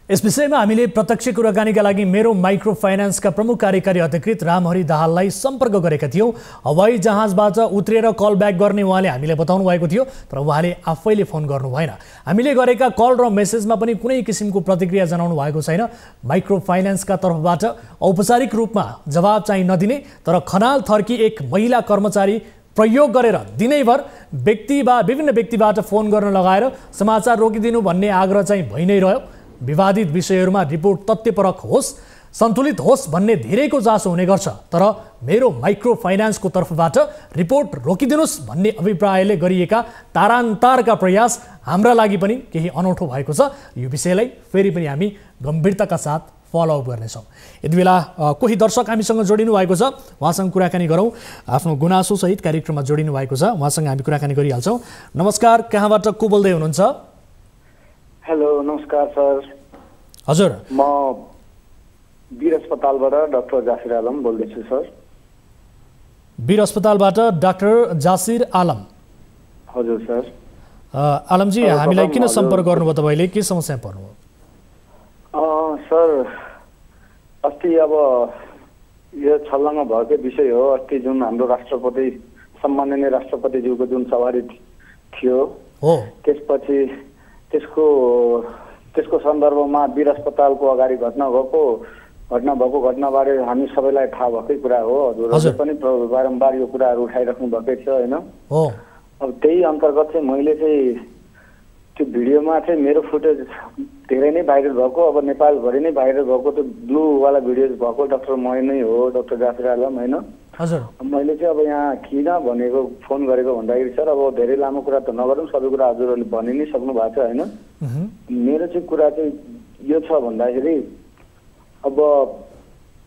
यस विषयमा हामीले प्रत्यक्ष कुराकानीका लागि मेरो माइक्रो फाइनेन्सका प्रमुख कार्यकारी अधिकृत रामहरि दाहाललाई सम्पर्क गरेका थियौँ। हवाई जहाजबाट उत्रेर कल ब्याक गर्ने उहाँले हामीलाई बताउनु भएको थियो, तर उहाँले आफैले फोन गर्नु भएन। हामीले गरेका कल र मेसेजमा पनि कुनै किसिमको प्रतिक्रिया जनाउनु भएको छैन। माइक्रो फाइनेन्सका तर्फबाट औपचारिक रूपमा जवाब चाहिँ नदिने, तर खनाल थर्की एक महिला कर्मचारी प्रयोग गरेर दिनैभर विभिन्न व्यक्तिबाट फोन गर्न लगाएर समाचार रोकिदिनु भन्ने आग्रह चाहिँ भइ नै रह्यो। विवादित विषयहरूमा रिपोर्ट तथ्यपरक होस्, सन्तुलित होस् भन्ने धेरैको चासो हुने गर्छ, तर मेरो माइक्रो फाइनेन्सको तर्फबाट रिपोर्ट रोकिदिनुहोस् भन्ने अभिप्रायले गरिएका तारान्तारका प्रयास हाम्रा लागि पनि केही अनौठो भएको छ। यो विषयलाई फेरि पनि हामी गम्भीरताका साथ फलोअप गर्नेछौँ। यति बेला कोही दर्शक हामीसँग जोडिनु भएको छ, उहाँसँग कुराकानी गरौँ। आफ्नो गुनासो सहित कार्यक्रममा जोडिनु भएको छ, उहाँसँग हामी कुराकानी गरिहाल्छौँ। नमस्कार, कहाँबाट को बोल्दै हुनुहुन्छ? हेलो, नमस्कार सर। हजुर, म वीर अस्पतालबाट डाक्टर जासिर आलम बोल्दैछु सर। वीर अस्पतालबाट डाक्टर जासिर आलम? हजुर सर। आलमजी, हामीलाई किन सम्पर्क गर्नुभयो, तपाईँले के समस्या पर्नुभयो? सर, अस्ति अब यो छल्लामा भएकै विषय हो। अस्ति जुन हाम्रो राष्ट्रपति सम्माननीय राष्ट्रपतिज्यूको जुन सवारी थियो हो, त्यसपछि त्यसको सन्दर्भमा वीर अस्पतालको अगाडि घटना भएको घटनाबारे हामी सबैलाई थाहा भएकै कुरा हो। हजुरहरूले पनि बारम्बार यो कुराहरू उठाइराख्नु भएकै छ होइन? अब त्यही अन्तर्गत चाहिँ मैले चाहिँ त्यो भिडियोमा चाहिँ मेरो फुटेज धेरै नै भाइरल भएको, अब नेपालभरि नै भाइरल भएको त्यो ब्लूवाला भिडियोज भएको डाक्टर मै नै हो, डाक्टर जासिर आलम होइन? हजुर। मैले चाहिँ अब यहाँ किन भनेको फोन गरेको भन्दाखेरि सर, अब धेरै लामो कुरा त नगरौँ, सबै कुरा हजुरहरूले भनि नै सक्नु भएको छ होइन? मेरो चाहिँ कुरा चाहिँ यो छ भन्दाखेरि अब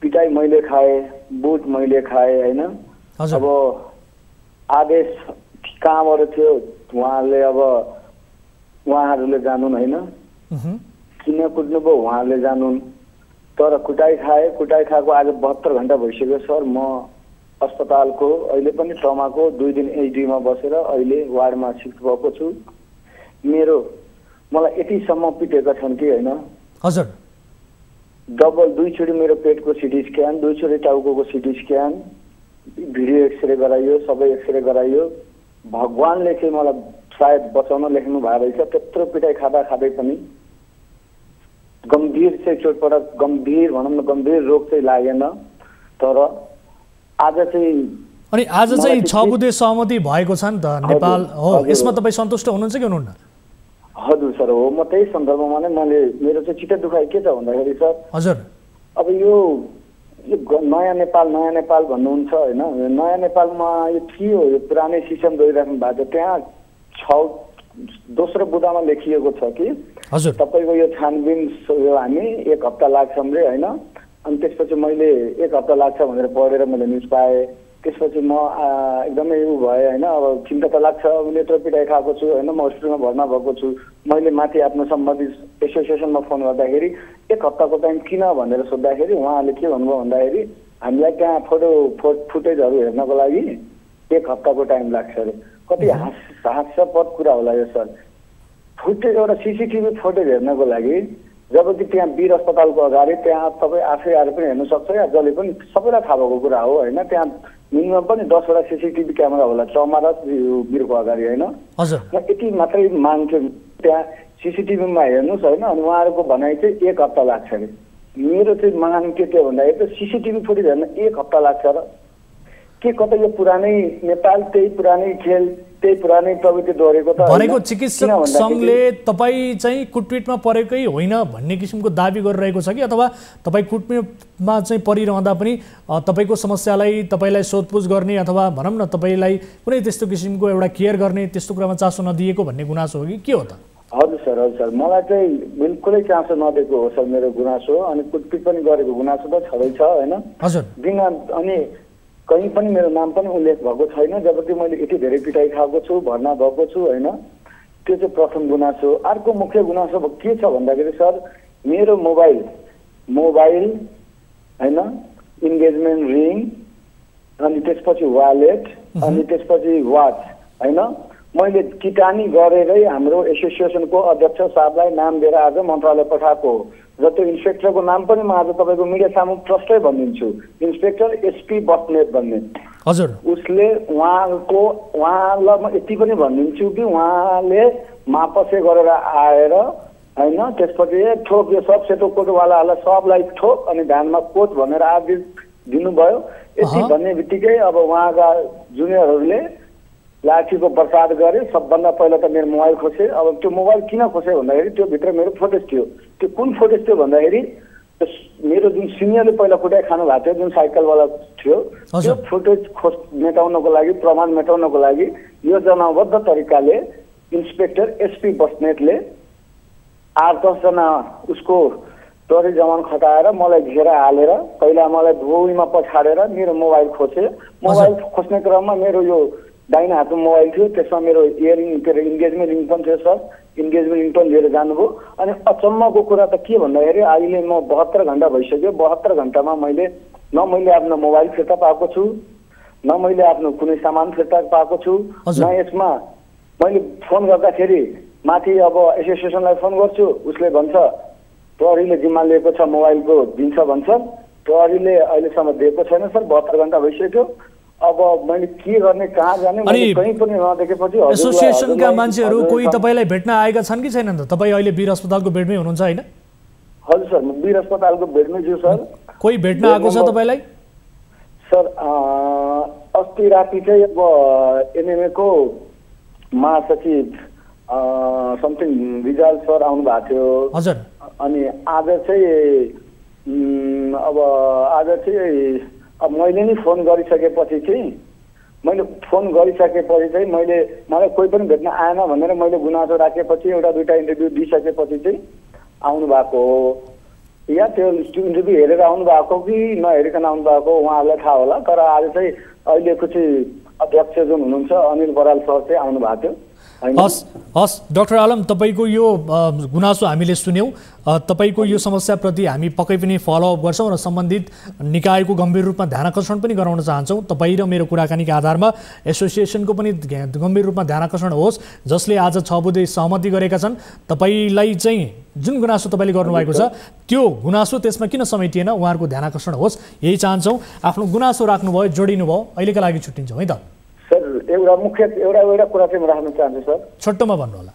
पिटाइ मैले खाएँ, बुट मैले खाएँ होइन? अब आदेश कहाँबाट थियो उहाँहरूले जानुन् होइन? किन कुट्नुभयो उहाँहरूले जानुन्, तर कुटाइ खाएको आज 72 घन्टा भइसक्यो सर। म अस्पतालको अहिले पनि ट्रमाको 2 दिन एचडीमा बसेर अहिले वार्डमा सिफ्ट भएको छु। मलाई यतिसम्म पिटेका छन् कि होइन? हजुर। डबल 2 चोटि मेरो पेटको सिटी स्क्यान, 2 चोटि टाउको सिटी स्क्यान, भिडियो एक्सरे गराइयो, सबै एक्सरे गराइयो। भगवानले चाहिँ मलाई सायद बचाउन लेख्नु भएको रहेछ। त्यत्रो पिटाइ खाँदै पनि गम्भीर चाहिँ चोटपटक, गम्भीर रोग चाहिँ लागेन। तर आज चाहिँ 6 बुँदे सहमति भएको छ नि त नेपाल हो, यसमा तपाईँ सन्तुष्ट हुनुहुन्छ कि हुनुहुन्न? हजुर सर, हो। म त्यही सन्दर्भमा नै मेरो चाहिँ चित्त दुखाइ के छ भन्दाखेरि सर, हजुर अब यो नयाँ नेपाल भन्नुहुन्छ होइन? नयाँ नेपालमा यो थियो, यो पुरानै सिस्टम गइराख्नु भएको थियो। त्यहाँ 6 दोस्रो बुँदामा लेखिएको छ कि तपाईँको यो छानबिन हामी 1 हप्ता लाग्छ रे होइन? अनि त्यसपछि मैले 1 हप्ता लाग्छ भनेर पढेर मैले न्युज पाएँ। त्यसपछि म एकदमै भएँ होइन? अब चिन्ता त लाग्छ, मैले यत्रो पिटाइ खाएको छु होइन? म हस्पिटलमा भर्ना भएको छु। मैले माथि आफ्नो सम्बन्धित एसोसिएसनमा फोन गर्दाखेरि 1 हप्ताको टाइम किन भनेर सोद्धाखेरि उहाँहरूले के भन्नुभयो भन्दाखेरि हामीलाई त्यहाँ फुटेजहरू हेर्नको लागि 1 हप्ताको टाइम लाग्छ अरे। कति हास्यास्पद कुरा होला यो सर। फुटेज, एउटा सीसीटीभी फुटेज हेर्नको लागि, जबकि त्यहाँ वीर अस्पतालको अगाडि त्यहाँ तपाईँ आफै आएर पनि हेर्नु सक्छ या जसले पनि, सबैलाई थाहा भएको कुरा हो होइन? त्यहाँ मिनिमम पनि 10 वटा सीसीटीभी क्यामेरा होला चौमारा बिरको अगाडि हैन हजुर यति मात्रै माग्छु त्यहाँ सीसीटीभीमा हेर्नुस् हैन अनि उहाँहरुको भनाइ चाहिँ 1 हप्ता लाग्छ रे मेरो चाहिँ माग के थियो भन्दाखेरि त सीसीटीभी फुटेज हेर्न 1 हप्ता लाग्छ र के कतै यो पुरानै नेपाल त्यही पुरानै खेल त्यही पुरानै प्रवृत्ति दोहोरेको त भनेको चिकित्सक संघले तपाई चाहिँ कुटपिटमा परेकै होइन भन्ने किसिमको दाबी गरिरहेको छ कि अथवा तपाई कुटपिटमा चाहिँ परिरहँदा पनि तपाईको समस्यालाई तपाईलाई सोधपुछ गर्ने अथवा भनौं न तपाईलाई कुनै त्यस्तो किसिमको एउटा केयर गर्ने त्यस्तो कुरामा चासो नदिएको भन्ने गुनासो हो कि के हो त? हजुर सर मलाई चाहिँ बिल्कुलै चासो नदिएको हो सर मेरो गुनासो अनि कुटपिट पनि गरेको गुनासो त छँदैछ हैन हजुर बिना अनि कहीँ पनि मेरो नाम पनि उल्लेख भएको छैन जबकि मैले यति धेरै पिटाइ खाएको छु भर्ना भएको छु हैन त्यो चाहिँ प्रथम गुनासो। अर्को मुख्य गुनासो के छ भन्दाखेरि सर मेरो मोबाइल हैन इन्गेजमेन्ट रिङ अनि त्यसपछि वालेट अनि त्यसपछि वाच हैन मैले किटानी गरेरै हाम्रो एसोसिएसनको अध्यक्ष साहबलाई नाम दिएर आज मन्त्रालय पठाएको र त्यो इन्स्पेक्टरको नाम पनि म आज तपाईको मिडिया सामु प्रष्टै भनिदिन्छु इन्स्पेक्टर एसपी बस्नेत भन्ने हजुर उसले उहाँलाई म यति पनि भनिदिन्छु कि उहाँले मापसे गरेर आएर हैन त्यसपछि ठोक यो सब सेतो कोटवालाहरूलाई सबलाई ठोक अनि धानमा कोच भनेर आदेश दिनुभयो यति भन्ने बित्तिकै अब उहाँका जुनियरहरूले लाठीको प्रसाद गरे सबभन्दा पहिला त मेरो मोबाइल खोसे अब त्यो मोबाइल किन खोसे भन्दाखेरि त्यो भित्र मेरो फोटेज थियो त्यो कुन फोटेज थियो भन्दाखेरि मेरो जुन सिनियरले पहिला कुटाइ खानु भएको थियो जुन साइकलवाला थियो त्यो फोटेज मेटाउनको लागि प्रमाण मेटाउनको लागि योजनाबद्ध तरिकाले इन्स्पेक्टर एसपी बस्नेतले 8-10 जना उसको टोरी जवान खटाएर मलाई घेर हालेर पहिला मलाई भुइँमा पछाडेर मेरो मोबाइल खोसे मोबाइल खोज्ने क्रममा मेरो यो दाहिने हातको मोबाइल थियो त्यसमा मेरो इयरिङ इन्गेजमेन्ट रिङ पनि थियो सर इन्गेजमेन्ट रिङ पनि लिएर जानुभयो अनि अचम्मको कुरा त के भन्दाखेरि अहिले म 72 घण्टा भइसक्यो 72 घण्टामा मैले आफ्नो मोबाइल फिर्ता पाएको छु न मैले आफ्नो कुनै सामान फिर्ता पाएको छु न यसमा मैले फोन गर्दाखेरि माथि अब एसोसिएसनलाई फोन गर्छु उसले भन्छ प्रहरीले जिम्मा लिएको छ मोबाइलको दिन्छ भन्छ प्रहरीले अहिलेसम्म दिएको छैन सर 72 घण्टा भइसक्यो अब मैले के गर्ने कहाँ जाने मैले कहीं पनि नदेखेपछि एसोसिएसनका मान्छेहरू कोही तपाईलाई भेट्न आएका छन् कि छैनन् त? तपाई अहिले वीर अस्पतालको बेडमै हुनुहुन्छ हैन? हजुर सर म वीर अस्पतालको बेडमै छु सर। कोही भेट्न आएको छ तपाईलाई? सर अस्ति राति चाहिँ अब एनएमए को महासचिव समथिङ रिजाल सर आउनु भएको थियो। हजुर। अनि आज चाहिँ अब मैले नि फोन गरिसकेपछि चाहिँ मलाई कोही पनि भेट्न आएन भनेर मैले गुनासो राखेपछि एउटा दुईटा इन्टरभ्यू दिइसकेपछि चाहिँ आउनु भएको हो या त्यो इन्टरभ्यू हेरेर आउनु भएको कि नहेरिकन आउनु भएको उहाँहरूलाई थाहा होला। तर आज चाहिँ अहिलेको चाहिँ अध्यक्ष जुन हुनुहुन्छ अनिल बराल सर चाहिँ आउनु भएको थियो। हस् डाक्टर आलम तपाईको यो गुनासो हामीले सुन्यौं तपाईको यो समस्याप्रति हामी पक्कै पनि फलोअप गर्छौं र सम्बन्धित निकायको गम्भीर रूपमा ध्यानाकर्षण पनि गराउन चाहन्छौं। तपाई र मेरो कुराकानीका आधारमा एसोसिएसनको पनि गम्भीर रूपमा ध्यानाकर्षण होस् जसले आज 6 बुँदे सहमति गरेका छन्। तपाईलाई चाहिँ जुन गुनासो तपाईले गर्नुभएको छ त्यो गुनासो त्यसमा किन समेटिएन उहाँहरुको ध्यानाकर्षण होस् यही चाहन्छौं। आफ्नो गुनासो राख्नुभयो जोडिनु भयो अहिलेका लागि छुट्टिन्छौं है त। सर एउटा कुरा चाहिँ म राख्न चाहन्छु सर। छोटोमा भन्नु होला।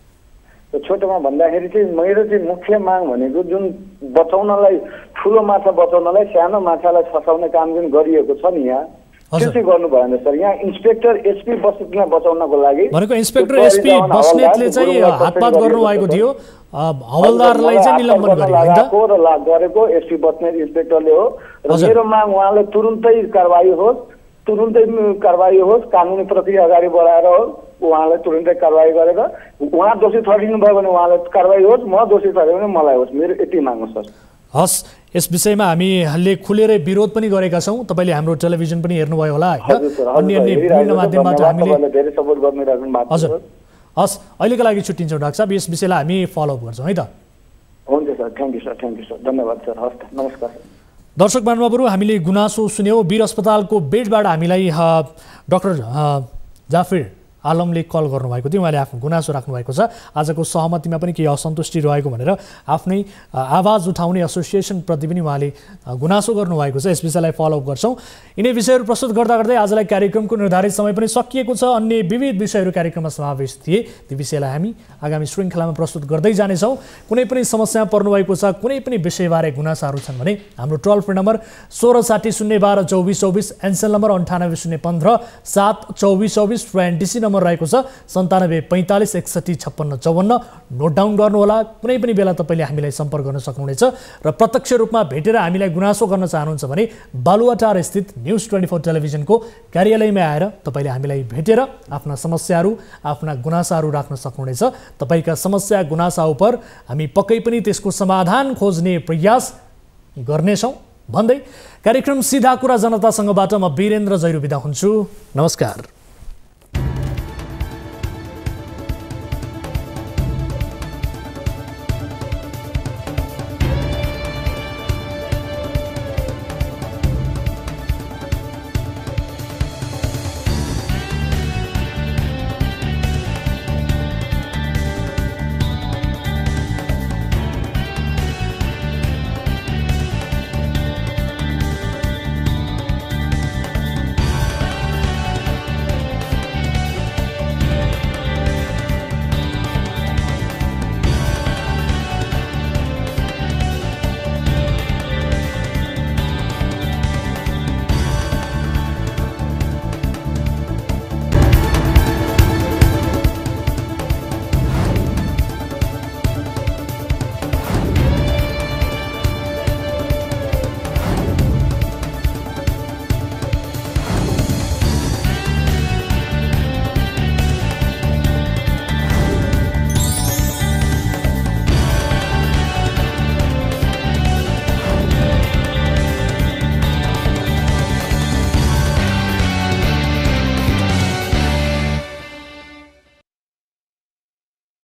छोटोमा भन्दाखेरि चाहिँ मेरो चाहिँ मुख्य माग भनेको जुन बचाउनलाई ठुलो माछा बचाउनलाई सानो माछालाई फसाउने काम जुन गरिएको छ नि यहाँ त्यो चाहिँ गर्नु भएन सर। यहाँ इन्स्पेक्टर एसपी बस्नेतलाई बचाउनको लागि भनेको इन्स्पेक्टर एसपी बस्नेतले चाहिँ हातपात गर्नु भएको थियो हवलदारलाई चाहिँ निलम्बन गरेको र गरेको एसपी बस्नेत इन्स्पेक्टरले हो र मेरो माग उहाँले तुरुन्तै कारबाही होस् कानुनी प्रक्रिया अगाडि बढाएर होस् उहाँलाई तुरुन्तै कारबाही गरेर उहाँ दोषी ठहरिनु भयो भने उहाँलाई कारबाही होस् म दोषी ठहर्यो भने मलाई होस् मेरो यति माग हो सर। हस् यस विषयमा हामीले खुलेरै विरोध पनि गरेका छौं। तपाईले हाम्रो टेलिभिजन पनि हेर्नुभयो होला हैन अन्य विभिन्न माध्यमबाट हामीले धेरै सपोर्ट गरिराख्नु भएको छ। हजुर हस् अहिलेका लागि छुट्टिन्छौं डाक्टर साहब। यस विषयलाई हामी फलोअप गर्छौं है त। हुन्छ सर थ्यांक यू सर धन्यवाद सर। हस् नमस्कार। दर्शक महानुभावहरु हामीले गुनासो सुन्यौं वीर अस्पतालको बेडबाट हामीलाई डाक्टर जाफिर आलमले कल गर्नुभएको थियो, उहाँले आफ्नो गुनासो राख्नुभएको छ। आजको सहमतिमा पनि केही असन्तुष्टि रहेको भनेर आफ्नै आवाज उठाउने एसोसिएसनप्रति पनि उहाँले गुनासो गर्नुभएको छ। यस विषयलाई फलोअप गर्छौँ। यिनै विषयहरू प्रस्तुत गर्दा गर्दै आजलाई कार्यक्रमको निर्धारित समय पनि सकिएको छ। अन्य विविध विषयहरू कार्यक्रममा समावेश थिए, ती विषयलाई हामी आगामी श्रृङ्खलामा प्रस्तुत गर्दै जानेछौँ। कुनै पनि समस्यामा पर्नुभएको छ, कुनै पनि विषयबारे गुनासाहरू छन् भने हाम्रो टोल फ्री नम्बर 1660 012 24 24, एनसेल नम्बर 98 015 7 24 24 र एनटिसी नम्बर रहेको छ 97 45 61 56 54। नोट डाउन गर्नुहोला। कुनै पनि बेला तपाईँले हामीलाई सम्पर्क गर्न सक्नुहुनेछ र प्रत्यक्ष रूपमा भेटेर हामीलाई गुनासो गर्न चाहनुहुन्छ भने बालुवाटार स्थित न्युज 24 टेलिभिजनको कार्यालयमा आएर तपाईँले हामीलाई भेटेर आफ्ना समस्याहरू, आफ्ना गुनासाहरू राख्न सक्नुहुनेछ। तपाईँका समस्या गुनासा उप हामी पक्कै पनि त्यसको समाधान खोज्ने प्रयास गर्नेछौँ भन्दै कार्यक्रम सिधा कुरा जनतासँगबाट म वीरेन्द्र जैरू बिदा हुन्छु। नमस्कार।